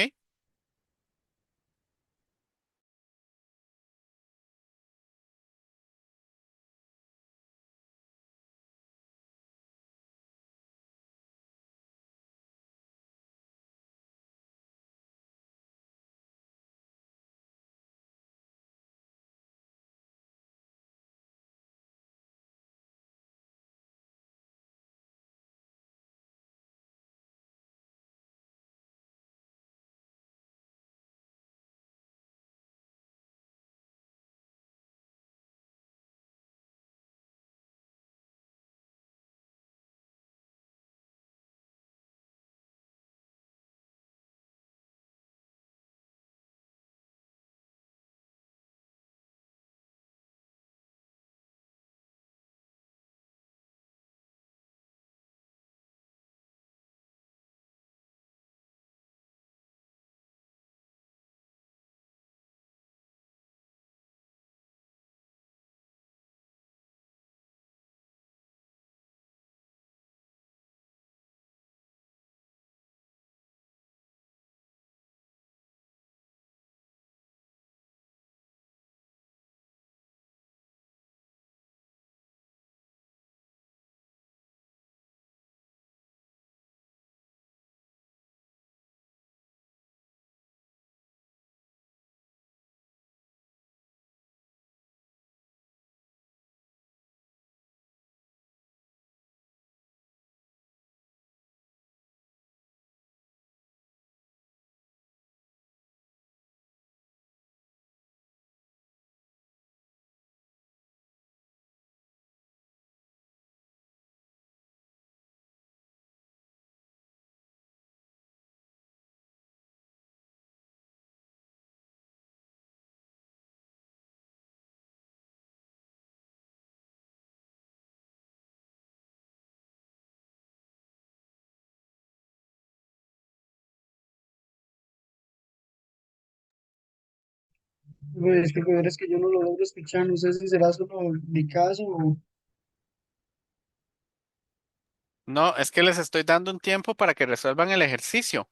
[SPEAKER 6] Pues que es que yo no lo logro escuchar, no sé si será solo mi caso o...
[SPEAKER 1] No, es que les estoy dando un tiempo para que resuelvan el ejercicio.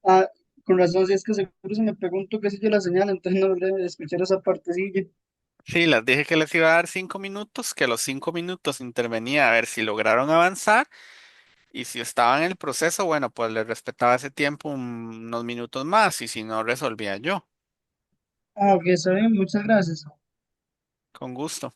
[SPEAKER 6] Ah, con razón, si es que seguro se me pregunto qué sé yo la señal, entonces no logré escuchar esa partecilla.
[SPEAKER 1] Sí, les dije que les iba a dar 5 minutos, que los 5 minutos intervenía a ver si lograron avanzar y si estaban en el proceso, bueno, pues les respetaba ese tiempo unos minutos más y si no, resolvía yo.
[SPEAKER 6] Ah, ok, está bien, muchas gracias.
[SPEAKER 1] Con gusto.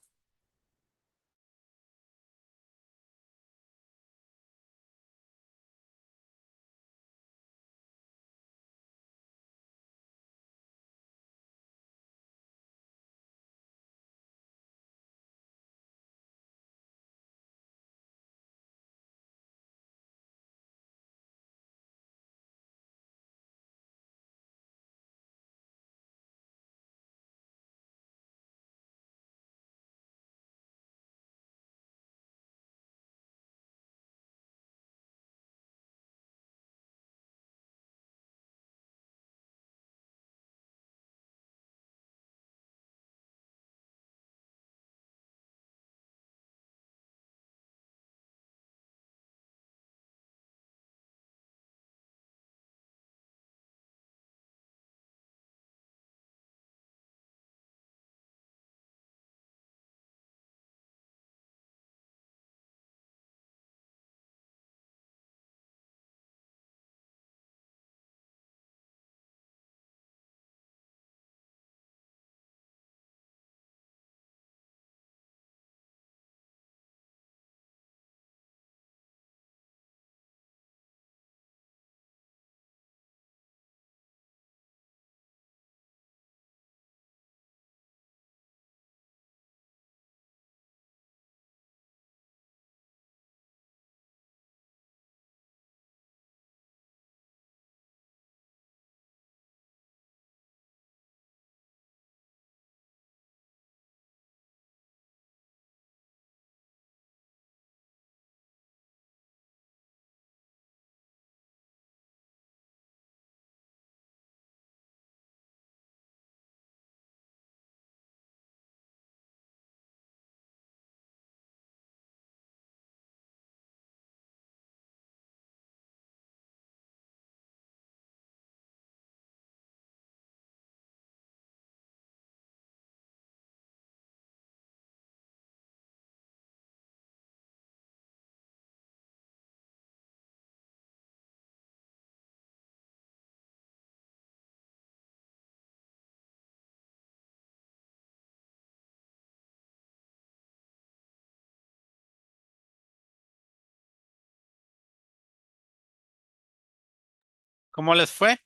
[SPEAKER 1] ¿Cómo les fue?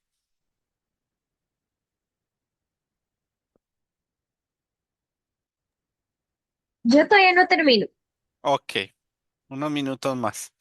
[SPEAKER 3] Yo todavía no termino.
[SPEAKER 1] Ok, unos minutos más.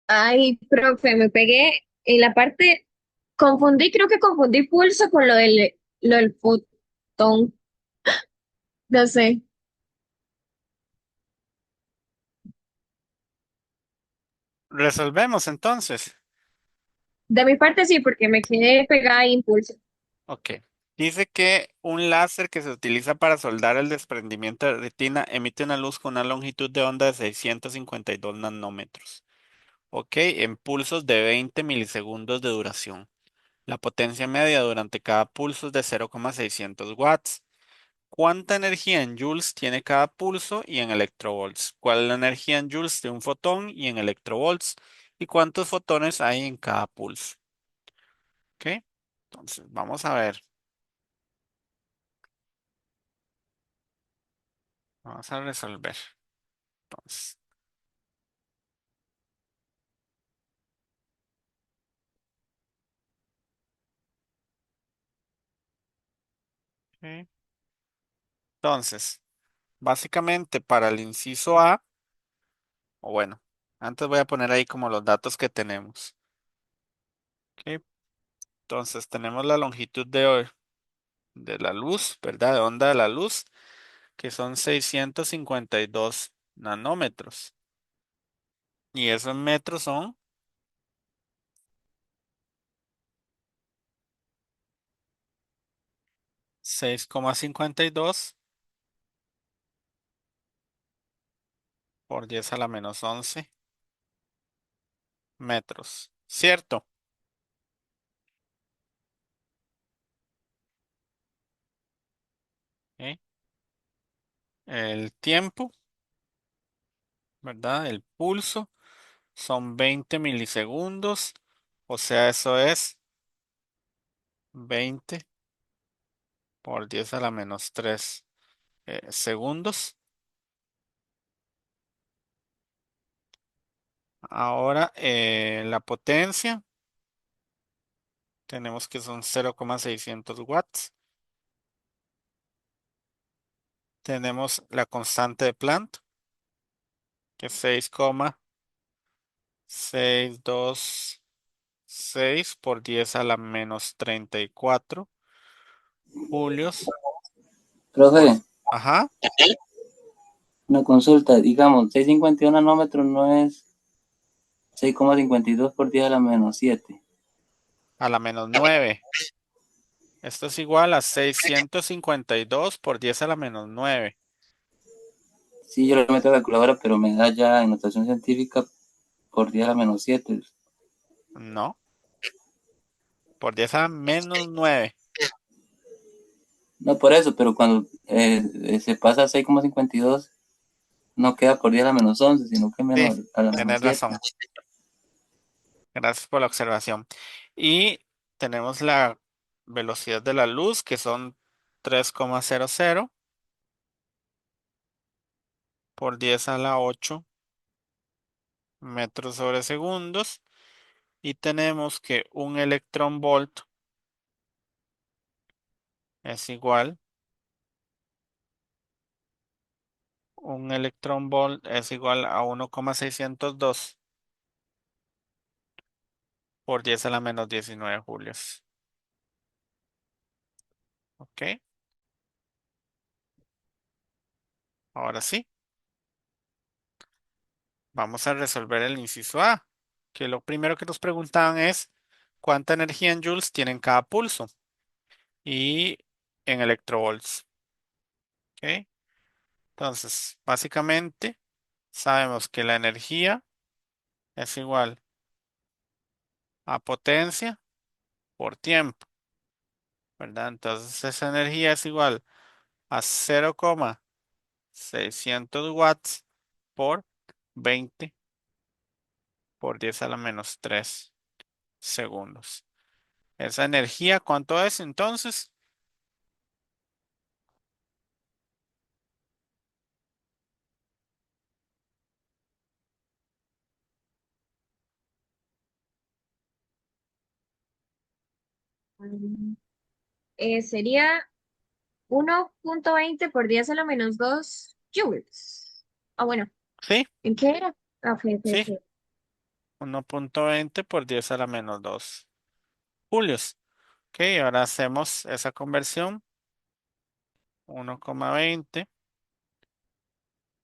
[SPEAKER 3] Ay, profe, me pegué en la parte, creo que confundí pulso con lo del fotón, no sé.
[SPEAKER 1] Resolvemos entonces.
[SPEAKER 3] De mi parte sí, porque me quedé pegada a impulso.
[SPEAKER 1] Ok. Dice que un láser que se utiliza para soldar el desprendimiento de retina emite una luz con una longitud de onda de 652 nanómetros. Ok, en pulsos de 20 milisegundos de duración. La potencia media durante cada pulso es de 0,600 watts. ¿Cuánta energía en joules tiene cada pulso y en electrovolts? ¿Cuál es la energía en joules de un fotón y en electrovolts? ¿Y cuántos fotones hay en cada pulso? Ok, entonces vamos a ver. Vamos a resolver. Entonces, ok. Entonces, básicamente para el inciso A, o bueno, antes voy a poner ahí como los datos que tenemos. Ok, entonces tenemos la longitud de la luz, ¿verdad? De onda de la luz, que son 652 nanómetros. Y eso en metros son 6,52 por 10 a la menos 11 metros. ¿Cierto? Ok. El tiempo, ¿verdad? El pulso son 20 milisegundos. O sea, eso es 20 por 10 a la menos 3 segundos. Ahora, la potencia, tenemos que son 0,600 watts. Tenemos la constante de Planck, que es 6,626 por 10 a la menos 34 julios por...
[SPEAKER 5] Profe,
[SPEAKER 1] Ajá,
[SPEAKER 5] una consulta, digamos, 651 nanómetros no es 6,52 por 10 a la menos 7.
[SPEAKER 1] a la menos 9. Esto es igual a 652 por 10 a la menos 9.
[SPEAKER 5] Sí, yo lo meto a la calculadora, pero me da ya en notación científica por 10 a la menos 7.
[SPEAKER 1] No, por 10 a la menos 9.
[SPEAKER 5] No por eso, pero cuando se pasa a 6,52 no queda por 10 a la menos 11, sino que
[SPEAKER 1] Sí,
[SPEAKER 5] menos a la menos
[SPEAKER 1] tenés
[SPEAKER 5] 7.
[SPEAKER 1] razón. Gracias por la observación. Y tenemos la velocidad de la luz, que son 3,00 por 10 a la 8 metros sobre segundos. Y tenemos que un electrón volt es igual, a 1,602 por 10 a la menos 19 julios. ¿Ok? Ahora sí, vamos a resolver el inciso A, que lo primero que nos preguntaban es cuánta energía en joules tienen cada pulso y en electrovolts. ¿Ok? Entonces, básicamente, sabemos que la energía es igual a potencia por tiempo, ¿verdad? Entonces, esa energía es igual a 0,600 watts por 20 por 10 a la menos 3 segundos. Esa energía, ¿cuánto es entonces?
[SPEAKER 3] Mm, sería 1,20 por 10 a la menos 2 joules. Ah, bueno,
[SPEAKER 1] Sí,
[SPEAKER 3] ¿en qué era? Ah, ok, ok,
[SPEAKER 1] sí,
[SPEAKER 3] ok.
[SPEAKER 1] 1,20 por 10 a la menos 2 julios. Ok, ahora hacemos esa conversión. 1,20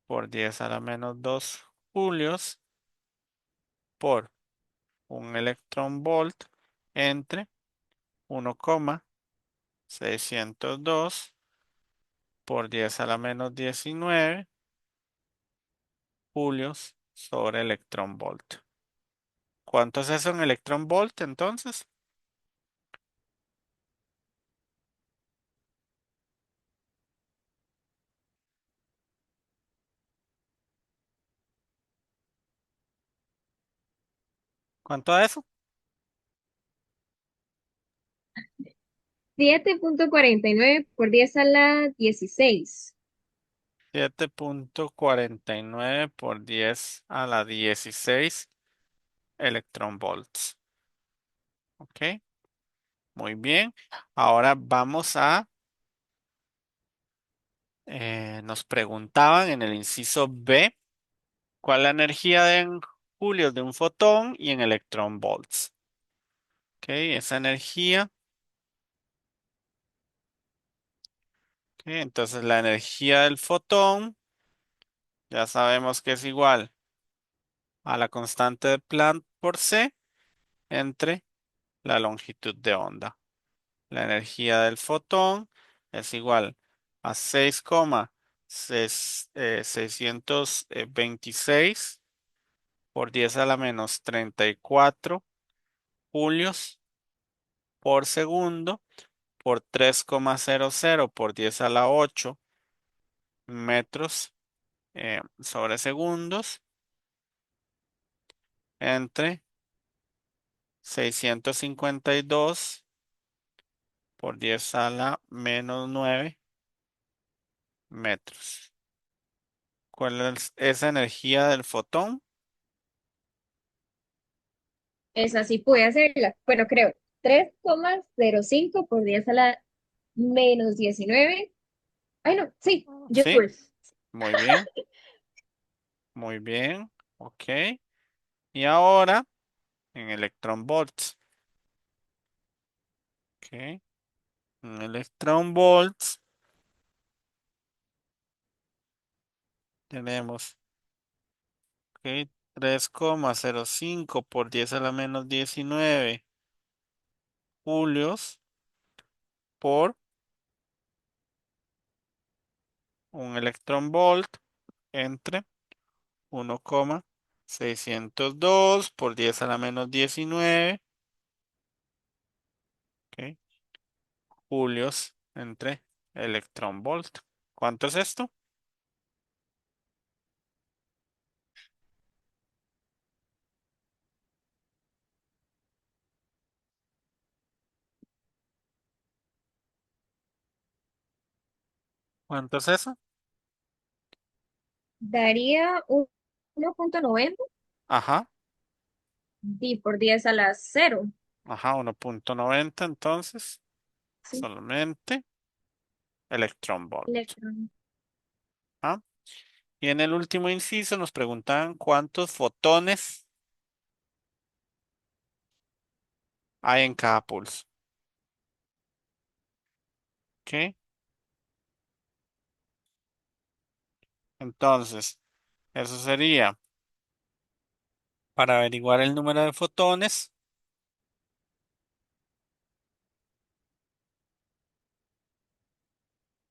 [SPEAKER 1] por 10 a la menos 2 julios por un electrón volt entre 1,602 por 10 a la menos 19 julios sobre electrón volt. ¿Cuánto es eso en electrón volt entonces? ¿Cuánto es eso?
[SPEAKER 3] 7,49 por 10 a la 16.
[SPEAKER 1] 7,49 por 10 a la 16 electron volts. Ok, muy bien. Ahora vamos nos preguntaban en el inciso B, ¿cuál es la energía en julios de un fotón y en electron volts? Ok, esa energía. Ok, entonces la energía del fotón ya sabemos que es igual a la constante de Planck por C entre la longitud de onda. La energía del fotón es igual a 6,626 por 10 a la menos 34 julios por segundo por 3,00 por 10 a la 8 metros sobre segundos entre 652 por 10 a la menos 9 metros. ¿Cuál es esa energía del fotón?
[SPEAKER 3] Esa sí puede hacerla. Bueno, creo. 3,05 por 10 a la menos 19. Ay, no, sí,
[SPEAKER 1] Sí,
[SPEAKER 3] joules.
[SPEAKER 1] muy bien, muy bien. Ok. Y ahora en electron volts. Ok. En electron volts tenemos, ok, 3,05 por 10 a la menos 19 julios por un electrón volt entre 1,602 por 10 a la menos 19, ¿ok? Julios entre electrón volt. ¿Cuánto es esto? ¿Cuánto es eso?
[SPEAKER 3] Daría 1,90
[SPEAKER 1] Ajá,
[SPEAKER 3] y por 10 a la 0.
[SPEAKER 1] ajá, 1,90 entonces,
[SPEAKER 3] Sí,
[SPEAKER 1] solamente electrón volt.
[SPEAKER 3] electrón.
[SPEAKER 1] ¿Ah? Y en el último inciso nos preguntaban cuántos fotones hay en cada pulso. ¿Ok? Entonces, eso sería para averiguar el número de fotones,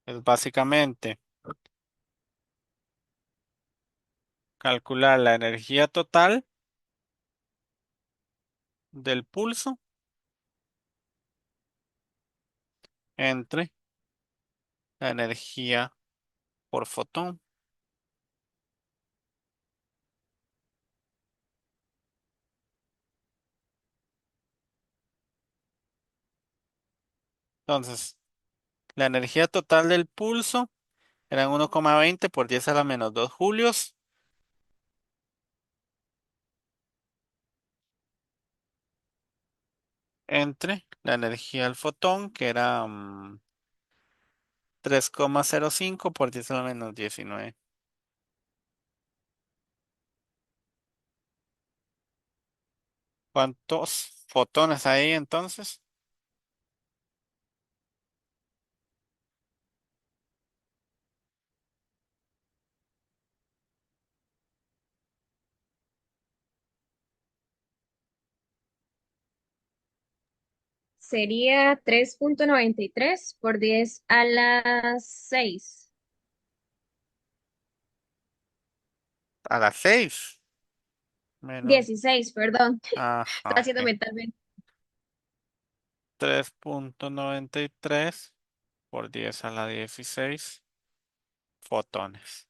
[SPEAKER 1] es básicamente calcular la energía total del pulso entre la energía por fotón. Entonces, la energía total del pulso eran 1,20 por 10 a la menos 2 julios entre la energía del fotón, que era 3,05 por 10 a la menos 19. ¿Cuántos fotones hay entonces?
[SPEAKER 3] Sería 3,93 por 10 a la 6.
[SPEAKER 1] A las 6 menos.
[SPEAKER 3] 16, perdón. Está
[SPEAKER 1] Ajá,
[SPEAKER 3] haciendo
[SPEAKER 1] ok.
[SPEAKER 3] mentalmente.
[SPEAKER 1] 3,93 por 10 a la 16 fotones.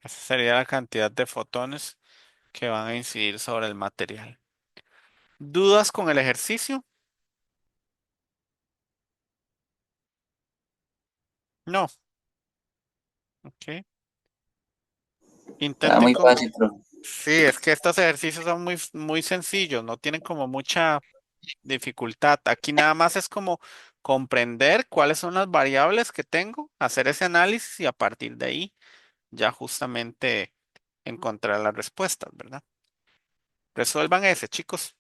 [SPEAKER 1] Esa sería la cantidad de fotones que van a incidir sobre el material. ¿Dudas con el ejercicio? No. Ok.
[SPEAKER 5] Está
[SPEAKER 1] Intenten
[SPEAKER 5] muy
[SPEAKER 1] con...
[SPEAKER 5] fácil, profe.
[SPEAKER 1] Sí, es que estos ejercicios son muy, muy sencillos, no tienen como mucha dificultad. Aquí nada más es como comprender cuáles son las variables que tengo, hacer ese análisis y a partir de ahí ya justamente encontrar las respuestas, ¿verdad? Resuelvan ese, chicos.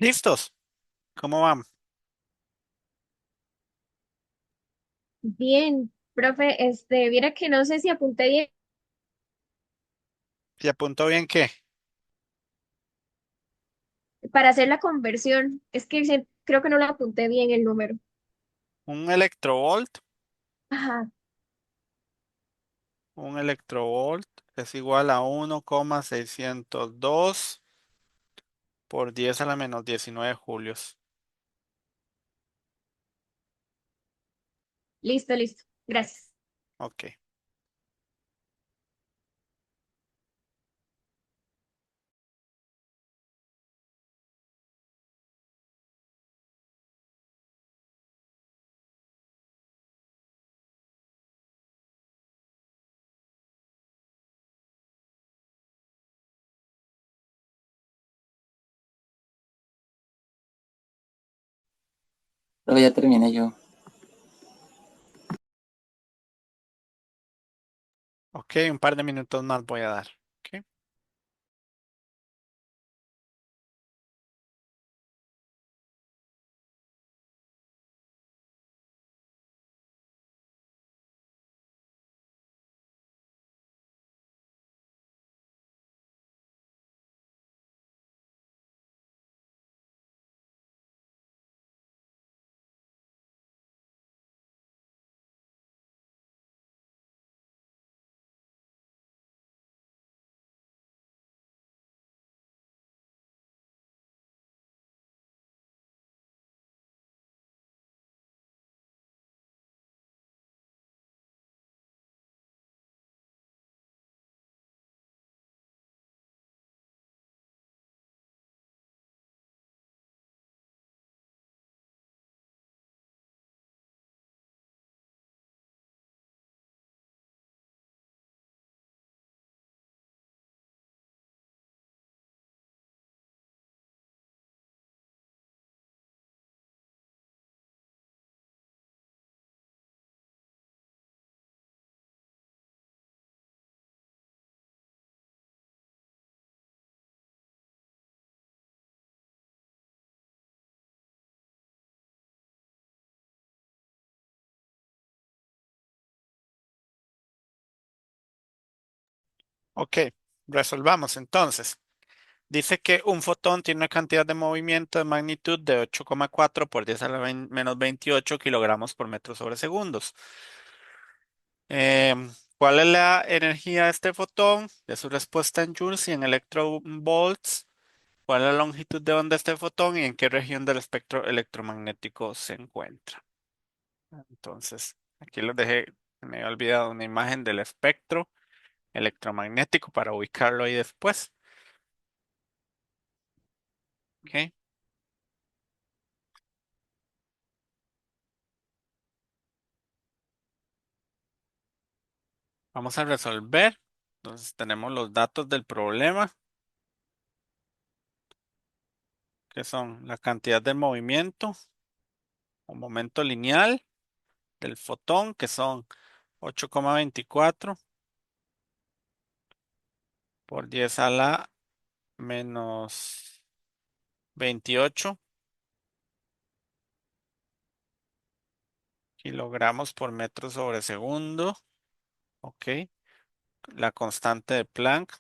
[SPEAKER 1] ¿Listos? ¿Cómo van?
[SPEAKER 3] Bien, profe, viera que no sé si apunté bien
[SPEAKER 1] ¿Se apuntó bien qué?
[SPEAKER 3] para hacer la conversión. Es que creo que no lo apunté bien el número.
[SPEAKER 1] Un electrovolt.
[SPEAKER 3] Ajá,
[SPEAKER 1] Un electrovolt es igual a 1,602 por 10 a la menos 19 julios.
[SPEAKER 3] listo, listo. Gracias.
[SPEAKER 1] Ok.
[SPEAKER 5] Pero ya terminé yo.
[SPEAKER 1] Ok, un par de minutos más voy a dar. Ok. Ok, resolvamos entonces. Dice que un fotón tiene una cantidad de movimiento de magnitud de 8,4 por 10 a la menos 28 kilogramos por metro sobre segundos. ¿Cuál es la energía de este fotón? De su respuesta en joules y en electronvolts. ¿Cuál es la longitud de onda de este fotón y en qué región del espectro electromagnético se encuentra? Entonces, aquí les dejé, me he olvidado una imagen del espectro electromagnético para ubicarlo ahí después. ¿Ok? Vamos a resolver. Entonces tenemos los datos del problema, que son la cantidad de movimiento o momento lineal del fotón, que son 8,24 por 10 a la menos 28 kilogramos por metro sobre segundo. Ok. La constante de Planck,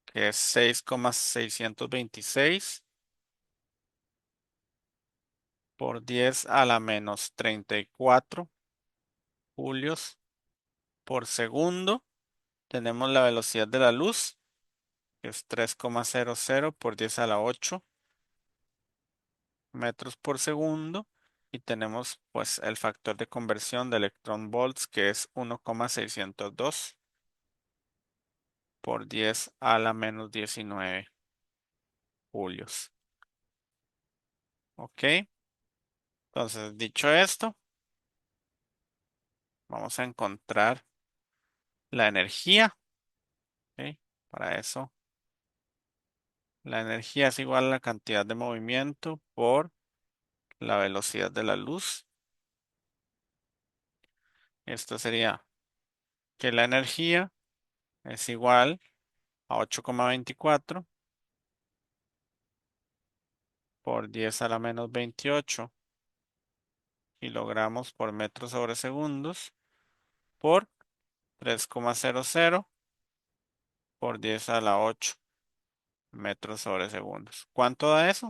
[SPEAKER 1] que es 6,626 por 10 a la menos 34 julios por segundo. Tenemos la velocidad de la luz, que es 3,00 por 10 a la 8 metros por segundo. Y tenemos pues el factor de conversión de electron volts, que es 1,602 por 10 a la menos 19 julios. Ok, entonces dicho esto, vamos a encontrar la energía. Ok, para eso, la energía es igual a la cantidad de movimiento por la velocidad de la luz. Esto sería que la energía es igual a 8,24 por 10 a la menos 28 kilogramos por metro sobre segundos por 3,00 por 10 a la 8 metros sobre segundos. ¿Cuánto da eso?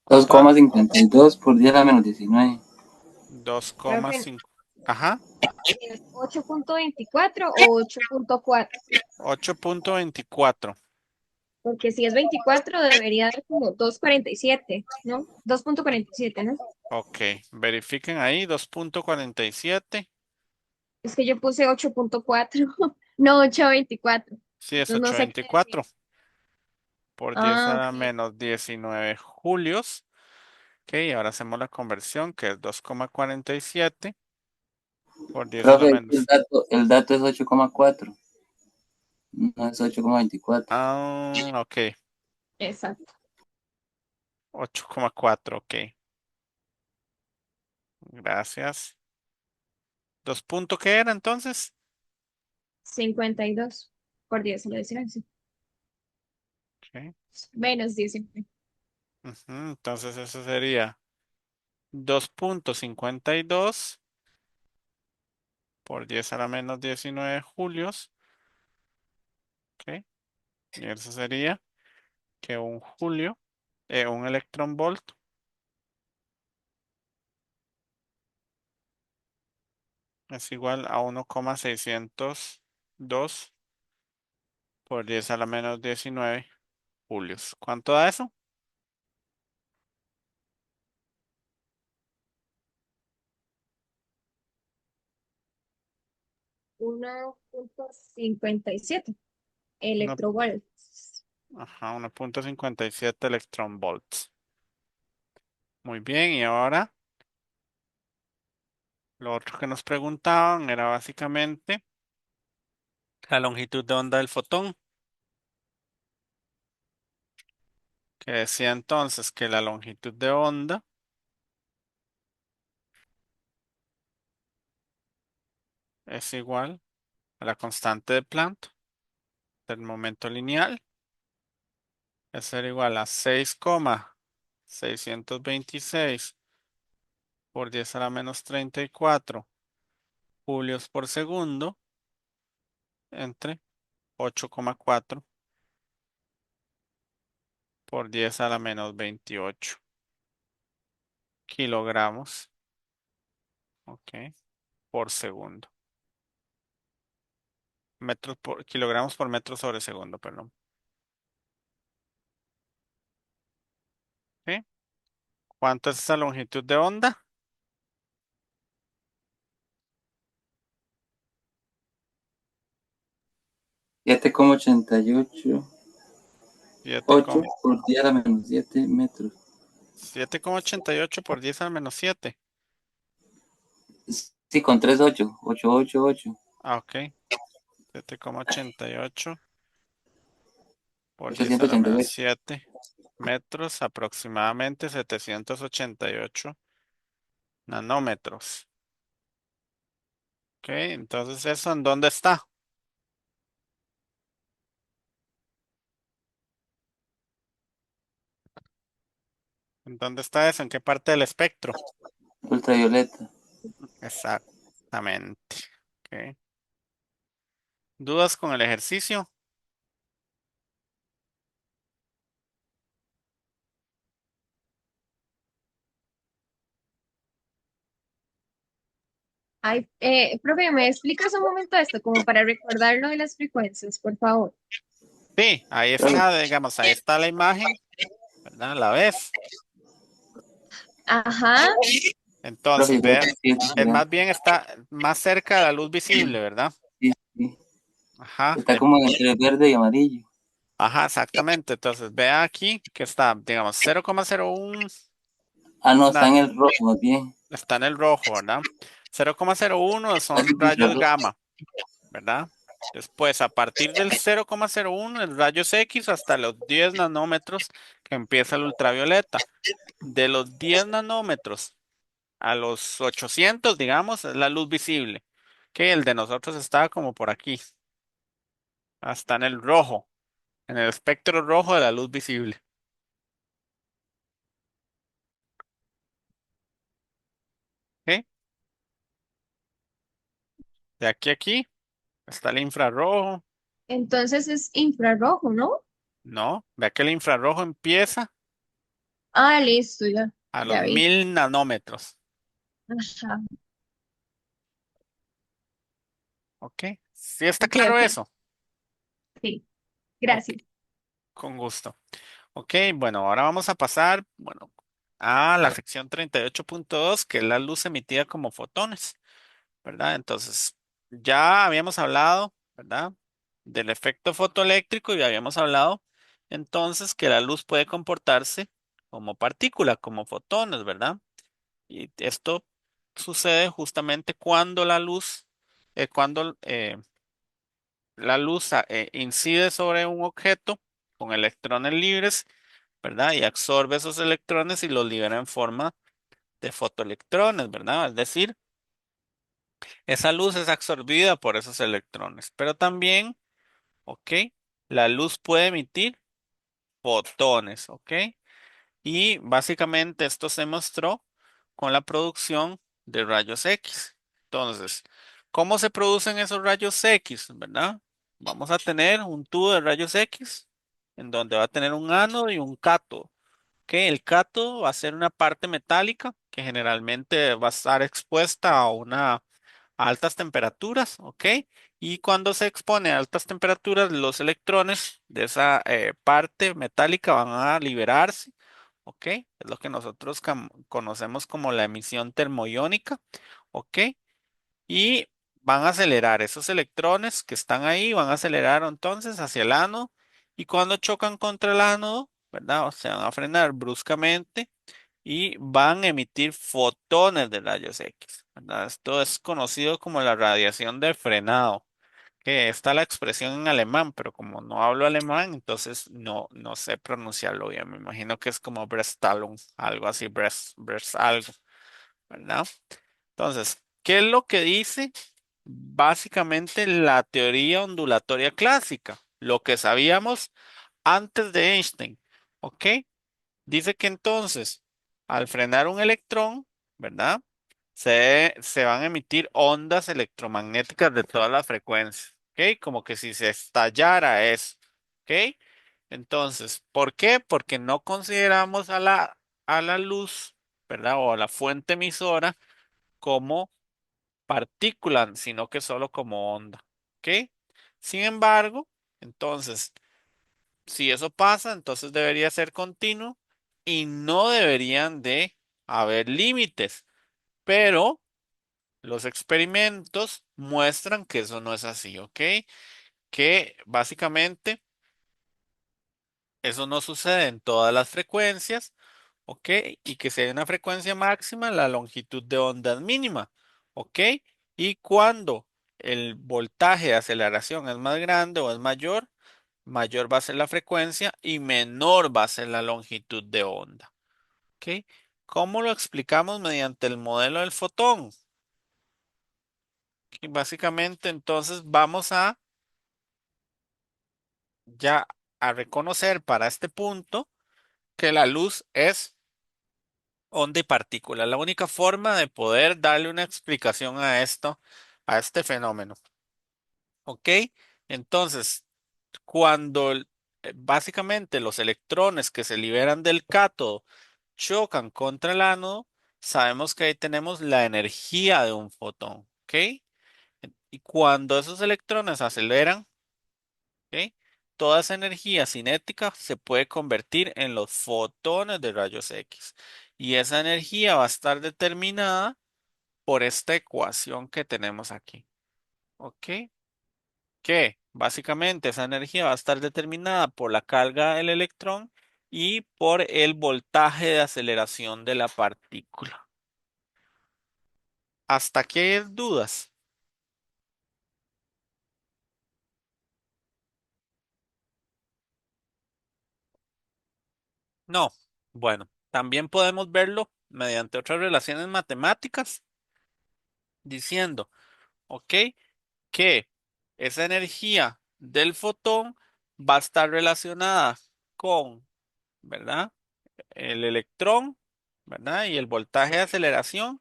[SPEAKER 5] Dos
[SPEAKER 1] ¿Cuánto
[SPEAKER 5] coma
[SPEAKER 1] da?
[SPEAKER 5] cincuenta y dos por 10 a la menos 19.
[SPEAKER 3] Profe,
[SPEAKER 1] 2,5. Ajá.
[SPEAKER 3] ¿es 8.24 o 8.4?
[SPEAKER 1] 8,24.
[SPEAKER 3] Porque si es 24 debería dar como 2.47, ¿no? 2.47, ¿no?
[SPEAKER 1] Ok, verifiquen ahí 2,47.
[SPEAKER 3] Es que yo puse 8.4, no 8.24.
[SPEAKER 1] Sí, es
[SPEAKER 3] Entonces no sé qué decir.
[SPEAKER 1] 8,24 por 10 a
[SPEAKER 3] Ah,
[SPEAKER 1] la
[SPEAKER 3] ok.
[SPEAKER 1] menos 19 julios. Ok, ahora hacemos la conversión que es 2,47 por 10 a la
[SPEAKER 5] Profe,
[SPEAKER 1] menos.
[SPEAKER 5] el dato es 8,4, no es 8,24.
[SPEAKER 1] Ah, ok,
[SPEAKER 3] Exacto.
[SPEAKER 1] 8,4, ok. Gracias. ¿Dos puntos qué era entonces?
[SPEAKER 3] 52 por 10 a la 19, sí.
[SPEAKER 1] Ok,
[SPEAKER 3] Menos 19.
[SPEAKER 1] ujú, entonces eso sería 2,52 por 10 a la menos 19 julios. Ok, y eso sería que un julio, un electron volt es igual a 1,602 por 10 a la menos 19 julios. ¿Cuánto da eso?
[SPEAKER 3] 1.57
[SPEAKER 1] Una-
[SPEAKER 3] electrovolts.
[SPEAKER 1] ajá, 1,57 electron volts. Muy bien, y ahora lo otro que nos preguntaban era básicamente la longitud de onda del fotón, que decía entonces que la longitud de onda es igual a la constante de Planck del momento lineal, es ser igual a 6,626 por 10 a la menos 34 julios por segundo entre 8,4 por 10 a la menos 28 kilogramos, ok, por segundo. Kilogramos por metro sobre segundo, perdón. ¿Sí? ¿Cuánto es esa longitud de onda?
[SPEAKER 5] 7,88
[SPEAKER 1] 7
[SPEAKER 5] 8
[SPEAKER 1] con,
[SPEAKER 5] por 10 a la menos 7 metros.
[SPEAKER 1] 7,88 por 10 al menos 7.
[SPEAKER 5] Sí, con 3 8 8 8 8
[SPEAKER 1] Ah, ok. 7,88 por 10 a la menos
[SPEAKER 5] 888.
[SPEAKER 1] 7 metros, aproximadamente 788 nanómetros. Ok, entonces ¿eso en dónde está? ¿En dónde está eso? ¿En qué parte del espectro?
[SPEAKER 5] Ultravioleta.
[SPEAKER 1] Exactamente. Ok. ¿Dudas con el ejercicio?
[SPEAKER 3] Ay, profe, ¿me explicas un momento esto como para recordarlo de las frecuencias, por favor?
[SPEAKER 1] Sí, ahí
[SPEAKER 5] Profe,
[SPEAKER 1] está, digamos, ahí está la imagen, ¿verdad? ¿La ves?
[SPEAKER 3] Ajá,
[SPEAKER 1] Entonces,
[SPEAKER 5] profe, creo
[SPEAKER 1] vea,
[SPEAKER 5] que sí, mira,
[SPEAKER 1] más bien está más cerca de la luz visible, ¿verdad?
[SPEAKER 5] sí, sí.
[SPEAKER 1] Ajá,
[SPEAKER 5] Está como entre verde y amarillo.
[SPEAKER 1] ajá, exactamente. Entonces, vea aquí que está, digamos, 0,01,
[SPEAKER 5] Ah, no, está
[SPEAKER 1] na-
[SPEAKER 5] en el rojo, más bien.
[SPEAKER 1] está en el rojo, ¿verdad? 0,01
[SPEAKER 5] Casi
[SPEAKER 1] son
[SPEAKER 5] que
[SPEAKER 1] rayos
[SPEAKER 5] infrarrojo.
[SPEAKER 1] gamma, ¿verdad? Después, a partir del 0,01, el rayos X hasta los 10 nanómetros que empieza el ultravioleta. De los 10 nanómetros a los 800, digamos, es la luz visible. Que el de nosotros está como por aquí, hasta en el rojo, en el espectro rojo de la luz visible. ¿Ok? De aquí a aquí está el infrarrojo.
[SPEAKER 3] Entonces es infrarrojo, ¿no?
[SPEAKER 1] No, vea que el infrarrojo empieza
[SPEAKER 3] Ah, listo, ya,
[SPEAKER 1] a los
[SPEAKER 3] ya vi.
[SPEAKER 1] 1000 nanómetros.
[SPEAKER 3] Ajá,
[SPEAKER 1] ¿Ok? ¿Sí está
[SPEAKER 3] ok,
[SPEAKER 1] claro
[SPEAKER 3] ok,
[SPEAKER 1] eso?
[SPEAKER 3] sí,
[SPEAKER 1] Ok,
[SPEAKER 3] gracias.
[SPEAKER 1] con gusto. Ok, bueno, ahora vamos a pasar, bueno, a la sección 38.2, que es la luz emitida como fotones, ¿verdad? Entonces, ya habíamos hablado, ¿verdad? Del efecto fotoeléctrico y habíamos hablado entonces que la luz puede comportarse como partícula, como fotones, ¿verdad? Y esto sucede justamente cuando la luz incide sobre un objeto con electrones libres, ¿verdad? Y absorbe esos electrones y los libera en forma de fotoelectrones, ¿verdad? Es decir, esa luz es absorbida por esos electrones, pero también, ¿ok? La luz puede emitir fotones, ¿ok? Y básicamente esto se mostró con la producción de rayos X. Entonces, ¿cómo se producen esos rayos X, verdad? Vamos a tener un tubo de rayos X en donde va a tener un ánodo y un cátodo. ¿Ok? El cátodo va a ser una parte metálica que generalmente va a estar expuesta a altas temperaturas, ¿ok? Y cuando se expone a altas temperaturas, los electrones de esa parte metálica van a liberarse, ¿ok? Es lo que nosotros conocemos como la emisión termoiónica, ¿ok? Y van a acelerar esos electrones que están ahí, van a acelerar entonces hacia el ánodo y cuando chocan contra el ánodo, ¿verdad? O sea, van a frenar bruscamente y van a emitir fotones de rayos X, ¿verdad? Esto es conocido como la radiación de frenado, que está la expresión en alemán, pero como no hablo alemán, entonces no sé pronunciarlo bien. Me imagino que es como Brestallung, algo así, Brest algo, ¿verdad? Entonces, ¿qué es lo que dice básicamente la teoría ondulatoria clásica? Lo que sabíamos antes de Einstein, ¿ok? Dice que entonces, al frenar un electrón, ¿verdad? Se van a emitir ondas electromagnéticas de todas las frecuencias, ¿ok? Como que si se estallara eso, ¿ok? Entonces, ¿por qué? Porque no consideramos a la luz, ¿verdad? O a la fuente emisora como partícula, sino que solo como onda, ¿ok? Sin embargo, entonces, si eso pasa, entonces debería ser continuo y no deberían de haber límites, pero los experimentos muestran que eso no es así, ¿ok? Que básicamente eso no sucede en todas las frecuencias, ¿ok? Y que si hay una frecuencia máxima, la longitud de onda es mínima, ¿ok? Y cuando el voltaje de aceleración es más grande o es mayor, mayor va a ser la frecuencia y menor va a ser la longitud de onda. ¿Ok? ¿Cómo lo explicamos mediante el modelo del fotón? Y básicamente entonces vamos a ya a reconocer para este punto que la luz es onda y partícula. La única forma de poder darle una explicación a esto, a este fenómeno. ¿Ok? Entonces, cuando básicamente los electrones que se liberan del cátodo chocan contra el ánodo, sabemos que ahí tenemos la energía de un fotón, ¿ok? Y cuando esos electrones aceleran, ¿ok? Toda esa energía cinética se puede convertir en los fotones de rayos X. Y esa energía va a estar determinada por esta ecuación que tenemos aquí, ¿ok? Que básicamente esa energía va a estar determinada por la carga del electrón y por el voltaje de aceleración de la partícula. ¿Hasta aquí hay dudas? No, bueno, también podemos verlo mediante otras relaciones matemáticas diciendo, ¿ok? Que esa energía del fotón va a estar relacionada con, ¿verdad? El electrón, ¿verdad? Y el voltaje de aceleración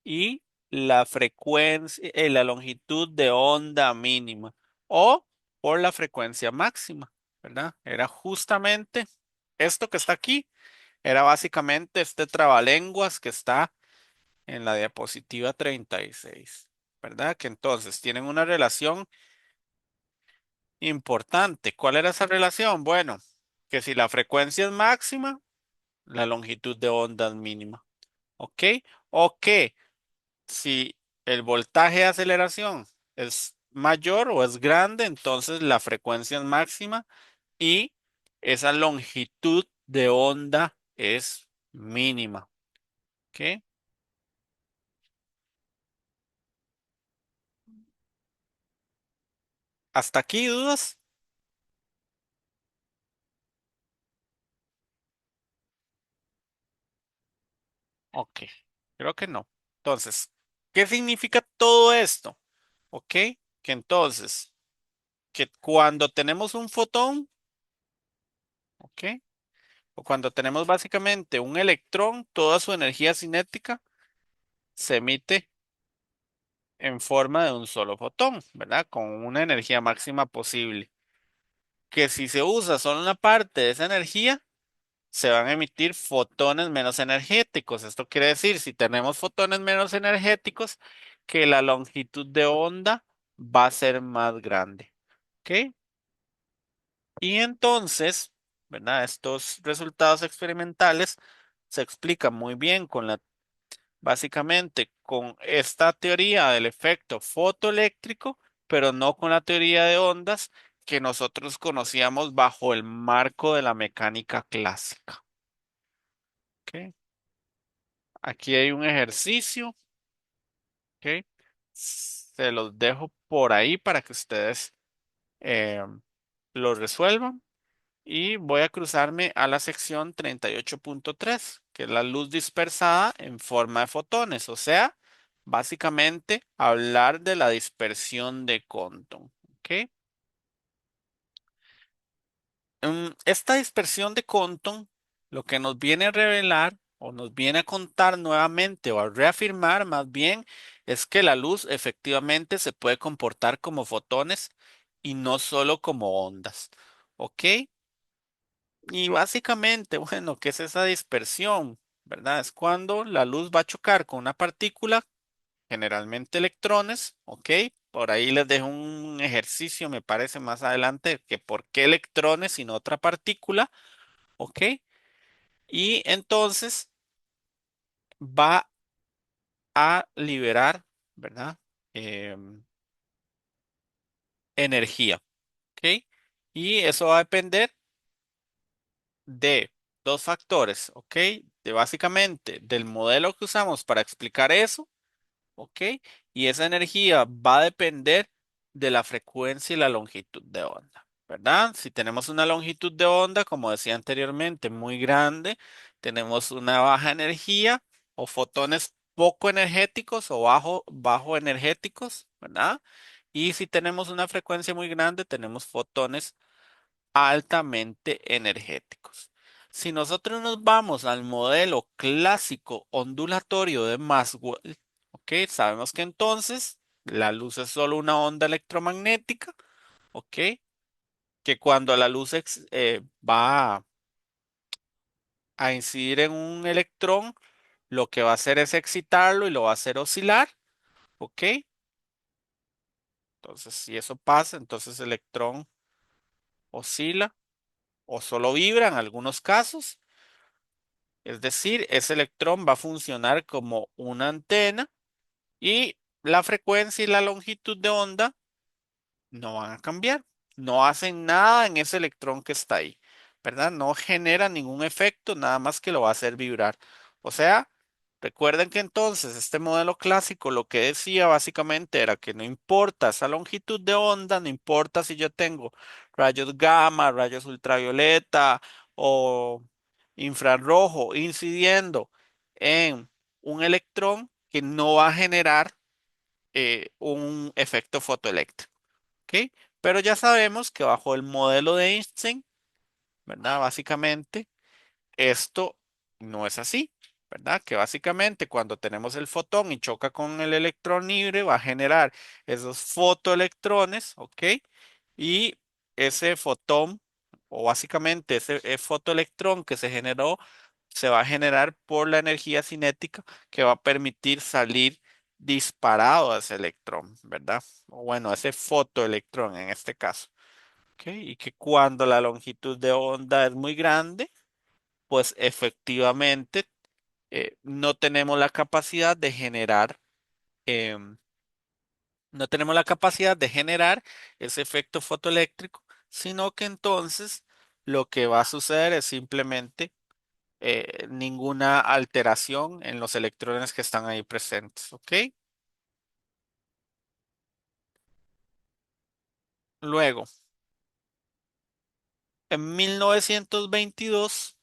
[SPEAKER 1] y la frecuencia, la longitud de onda mínima o por la frecuencia máxima, ¿verdad? Era justamente esto que está aquí, era básicamente este trabalenguas que está en la diapositiva 36, ¿verdad? Que entonces tienen una relación importante. ¿Cuál era esa relación? Bueno, que si la frecuencia es máxima, la longitud de onda es mínima, ¿ok? O que si el voltaje de aceleración es mayor o es grande, entonces la frecuencia es máxima y esa longitud de onda es mínima, ¿ok? ¿Hasta aquí dudas? Ok, creo que no. Entonces, ¿qué significa todo esto? Ok, que entonces, que cuando tenemos un fotón, ok, o cuando tenemos básicamente un electrón, toda su energía cinética se emite en forma de un solo fotón, ¿verdad? Con una energía máxima posible. Que si se usa solo una parte de esa energía, se van a emitir fotones menos energéticos. Esto quiere decir, si tenemos fotones menos energéticos, que la longitud de onda va a ser más grande. ¿Ok? Y entonces, ¿verdad? Estos resultados experimentales se explican muy bien con la, básicamente con esta teoría del efecto fotoeléctrico, pero no con la teoría de ondas que nosotros conocíamos bajo el marco de la mecánica clásica. ¿Ok? Aquí hay un ejercicio, ¿ok? Se los dejo por ahí para que ustedes eh, lo resuelvan. Y voy a cruzarme a la sección 38.3, que es la luz dispersada en forma de fotones, o sea, básicamente hablar de la dispersión de Compton. ¿Ok? Esta dispersión de Compton lo que nos viene a revelar o nos viene a contar nuevamente o a reafirmar más bien es que la luz efectivamente se puede comportar como fotones y no solo como ondas. ¿Ok? Y básicamente, bueno, ¿qué es esa dispersión? ¿Verdad? Es cuando la luz va a chocar con una partícula, generalmente electrones, ¿ok? Por ahí les dejo un ejercicio, me parece más adelante, que por qué electrones y no otra partícula, ¿ok? Y entonces va a liberar, ¿verdad? Em, energía, ¿ok? Y eso va a depender de dos factores, ¿ok? De básicamente del modelo que usamos para explicar eso, ¿ok? Y esa energía va a depender de la frecuencia y la longitud de onda, ¿verdad? Si tenemos una longitud de onda, como decía anteriormente, muy grande, tenemos una baja energía o fotones poco energéticos o bajo energéticos, ¿verdad? Y si tenemos una frecuencia muy grande, tenemos fotones altamente energéticos. Si nosotros nos vamos al modelo clásico ondulatorio de Maxwell, ¿ok? Sabemos que entonces la luz es solo una onda electromagnética, ¿ok? Que cuando la luz va a incidir en un electrón, lo que va a hacer es excitarlo y lo va a hacer oscilar, ¿ok? Entonces, si eso pasa, entonces el electrón oscila o solo vibra en algunos casos. Es decir, ese electrón va a funcionar como una antena y la frecuencia y la longitud de onda no van a cambiar. No hacen nada en ese electrón que está ahí, ¿verdad? No genera ningún efecto, nada más que lo va a hacer vibrar. O sea, recuerden que entonces este modelo clásico lo que decía básicamente era que no importa esa longitud de onda, no importa si yo tengo rayos gamma, rayos ultravioleta o infrarrojo incidiendo en un electrón que no va a generar un efecto fotoeléctrico. ¿Ok? Pero ya sabemos que bajo el modelo de Einstein, ¿verdad? Básicamente, esto no es así, ¿verdad? Que básicamente cuando tenemos el fotón y choca con el electrón libre, va a generar esos fotoelectrones, ¿ok? Y ese fotón, o básicamente ese fotoelectrón que se generó, se va a generar por la energía cinética que va a permitir salir disparado a ese electrón, ¿verdad? O bueno, ese fotoelectrón en este caso. ¿Ok? Y que cuando la longitud de onda es muy grande, pues efectivamente no tenemos la capacidad de generar, em, no tenemos la capacidad de generar ese efecto fotoeléctrico, sino que entonces lo que va a suceder es simplemente ninguna alteración en los electrones que están ahí presentes, ¿ok? Luego, en 1922,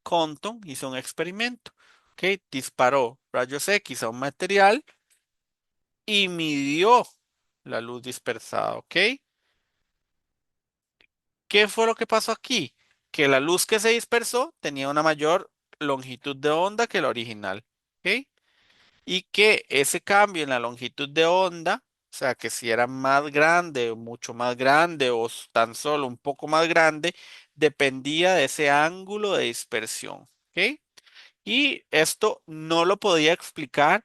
[SPEAKER 1] Compton hizo un experimento, ¿ok? Disparó rayos X a un material y midió la luz dispersada, ¿ok? ¿Qué fue lo que pasó aquí? Que la luz que se dispersó tenía una mayor longitud de onda que la original, ¿ok? Y que ese cambio en la longitud de onda, o sea, que si era más grande o mucho más grande o tan solo un poco más grande, dependía de ese ángulo de dispersión, ¿ok? Y esto no lo podía explicar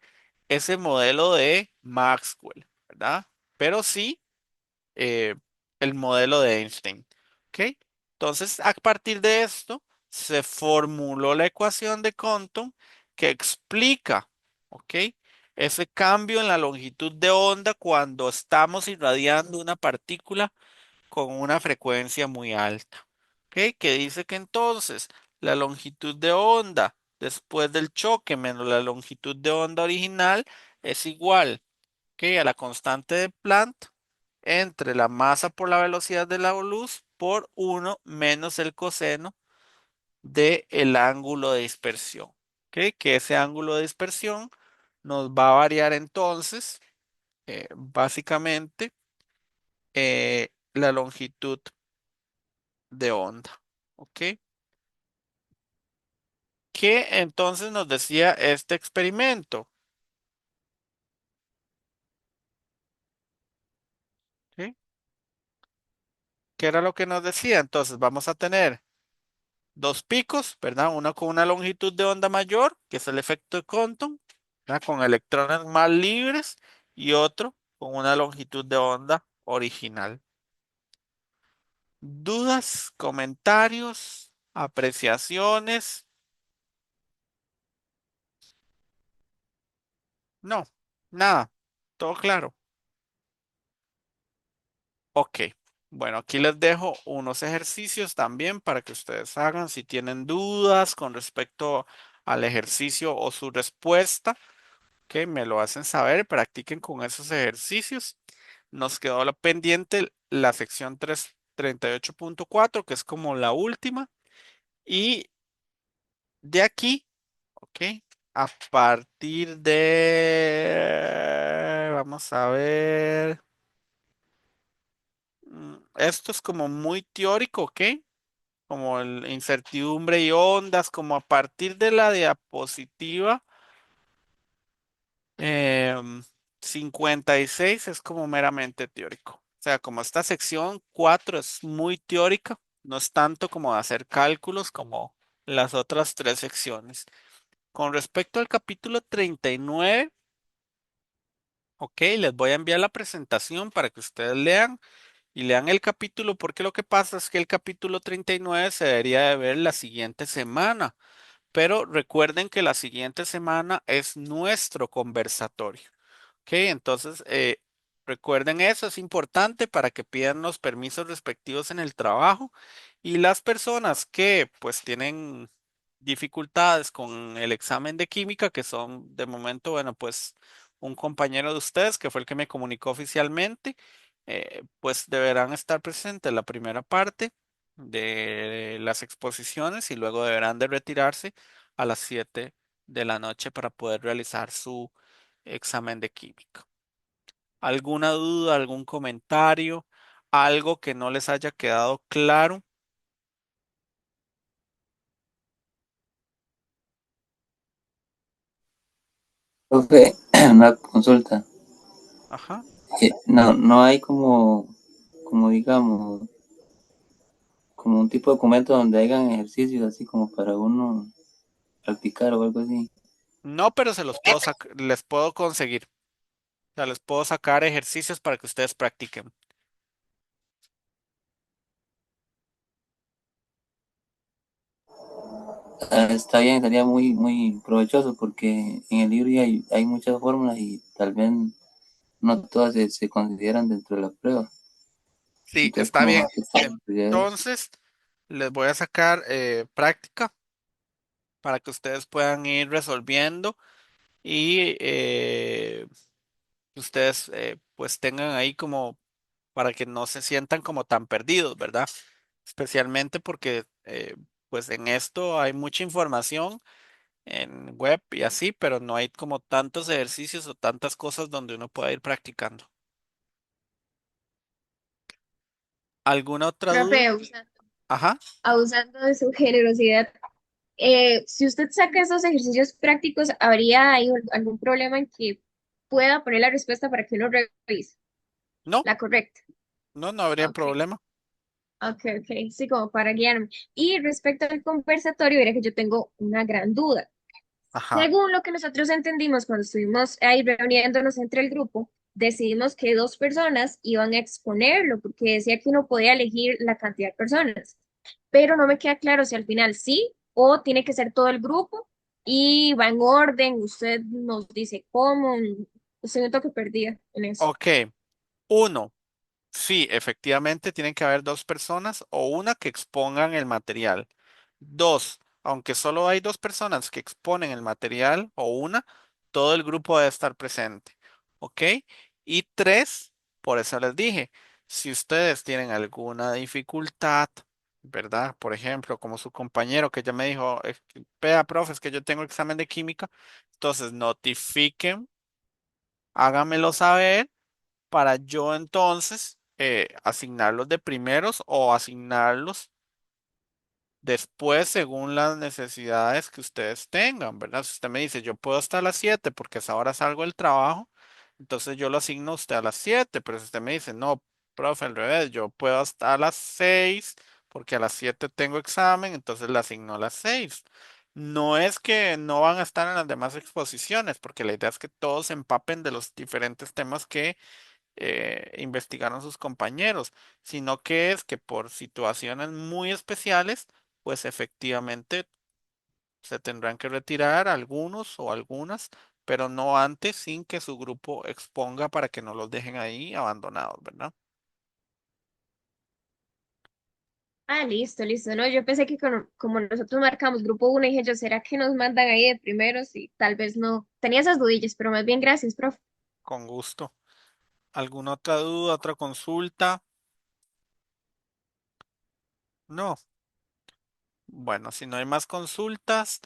[SPEAKER 1] ese modelo de Maxwell, ¿verdad? Pero sí eh, el modelo de Einstein. ¿Ok? Entonces, a partir de esto, se formuló la ecuación de Compton que explica, ¿ok? Ese cambio en la longitud de onda cuando estamos irradiando una partícula con una frecuencia muy alta. ¿Ok? Que dice que entonces la longitud de onda después del choque menos la longitud de onda original es igual, ¿ok? A la constante de Planck entre la masa por la velocidad de la luz por uno menos el coseno del ángulo de dispersión. ¿Ok? Que ese ángulo de dispersión nos va a variar entonces, básicamente, la longitud de onda. ¿Ok? ¿Qué entonces nos decía este experimento? ¿Ok? ¿Qué era lo que nos decía? Entonces vamos a tener dos picos, ¿verdad? Uno con una longitud de onda mayor, que es el efecto de Compton, ¿verdad? Con electrones más libres, y otro con una longitud de onda original. ¿Dudas, comentarios, apreciaciones? No, nada, todo claro. Ok, bueno, aquí les dejo unos ejercicios también para que ustedes hagan si tienen dudas con respecto al ejercicio o su respuesta. Que me lo hacen saber, practiquen con esos ejercicios. Nos quedó la pendiente la sección 338.4, que es como la última. Y de aquí, ok, a partir de, vamos a ver, esto es como muy teórico, ok, como el incertidumbre y ondas, como a partir de la diapositiva. Em, 56 es como meramente teórico. O sea, como esta sección 4 es muy teórica, no es tanto como de hacer cálculos como las otras tres secciones. Con respecto al capítulo 39, ok, les voy a enviar la presentación para que ustedes lean y lean el capítulo, porque lo que pasa es que el capítulo 39 se debería de ver la siguiente semana, pero recuerden que la siguiente semana es nuestro conversatorio. Ok, entonces recuerden eso, es importante para que pidan los permisos respectivos en el trabajo y las personas que pues tienen dificultades con el examen de química, que son de momento, bueno, pues un compañero de ustedes que fue el que me comunicó oficialmente, pues deberán estar presentes en la primera parte de las exposiciones y luego deberán de retirarse a las 7 de la noche para poder realizar su examen de química. ¿Alguna duda, algún comentario, algo que no les haya quedado claro?
[SPEAKER 5] Profe, una consulta.
[SPEAKER 1] Ajá.
[SPEAKER 5] No, no hay como digamos, como un tipo de documento donde hagan ejercicios así como para uno practicar o algo así.
[SPEAKER 1] No, pero se los puedo les puedo conseguir. O sea, les puedo sacar ejercicios para que ustedes practiquen.
[SPEAKER 5] Ah, está bien, sería muy provechoso porque en el libro ya hay muchas fórmulas y tal vez no todas se consideran dentro de la prueba.
[SPEAKER 1] Sí,
[SPEAKER 5] Entonces,
[SPEAKER 1] está
[SPEAKER 5] como
[SPEAKER 1] bien.
[SPEAKER 5] más que todo, sería eso.
[SPEAKER 1] Entonces, les voy a sacar práctica para que ustedes puedan ir resolviendo y ustedes pues tengan ahí como para que no se sientan como tan perdidos, ¿verdad? Especialmente porque pues en esto hay mucha información en web y así, pero no hay como tantos ejercicios o tantas cosas donde uno pueda ir practicando. ¿Alguna otra duda?
[SPEAKER 3] Profe,
[SPEAKER 1] Ajá.
[SPEAKER 3] abusando de su generosidad, si usted saca esos ejercicios prácticos, ¿habría ahí algún problema en que pueda poner la respuesta para que uno revise
[SPEAKER 1] No,
[SPEAKER 3] la correcta?
[SPEAKER 1] no habría
[SPEAKER 3] Ok,
[SPEAKER 1] problema.
[SPEAKER 3] ok, ok, sí, como para guiarme. Y respecto al conversatorio, era que yo tengo una gran duda.
[SPEAKER 1] Ajá.
[SPEAKER 3] Según lo que nosotros entendimos cuando estuvimos ahí reuniéndonos entre el grupo, decidimos que dos personas iban a exponerlo, porque decía que uno podía elegir la cantidad de personas, pero no me queda claro si al final sí o tiene que ser todo el grupo y va en orden, usted nos dice cómo, estoy un toque perdida en eso.
[SPEAKER 1] Ok. Uno. Sí, efectivamente tienen que haber dos personas o una que expongan el material. Dos, aunque solo hay dos personas que exponen el material o una, todo el grupo debe estar presente. ¿Ok? Y tres, por eso les dije, si ustedes tienen alguna dificultad, ¿verdad? Por ejemplo, como su compañero que ya me dijo, vea, profe, es que yo tengo examen de química, entonces notifiquen, háganmelo saber para yo entonces asignarlos de primeros o asignarlos después según las necesidades que ustedes tengan, ¿verdad? Si usted me dice, yo puedo hasta las 7 porque a esa hora salgo del trabajo, entonces yo lo asigno a usted a las 7, pero si usted me dice, no, profe, al revés, yo puedo hasta las 6 porque a las 7 tengo examen, entonces le asigno a las 6. No es que no van a estar en las demás exposiciones, porque la idea es que todos se empapen de los diferentes temas que investigaron sus compañeros, sino que es que por situaciones muy especiales, pues efectivamente se tendrán que retirar algunos o algunas, pero no antes sin que su grupo exponga para que no los dejen ahí abandonados, ¿verdad?
[SPEAKER 3] Ah, listo, listo. No, yo pensé que como nosotros marcamos grupo uno, dije yo, ¿será que nos mandan ahí de primeros? Y tal vez no. Tenía esas dudillas, pero más bien gracias, profe.
[SPEAKER 1] Con gusto. ¿Alguna otra duda, otra consulta? No. Bueno, si no hay más consultas.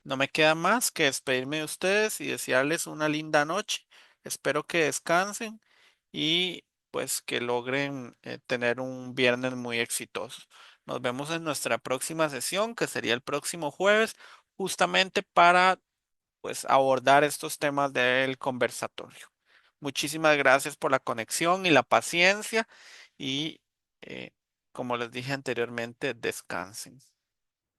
[SPEAKER 1] No me queda más que despedirme de ustedes y desearles una linda noche. Espero que descansen y pues que logren tener un viernes muy exitoso. Nos vemos en nuestra próxima sesión, que sería el próximo jueves, justamente para pues abordar estos temas del conversatorio. Muchísimas gracias por la conexión y la paciencia y como les dije anteriormente, descansen.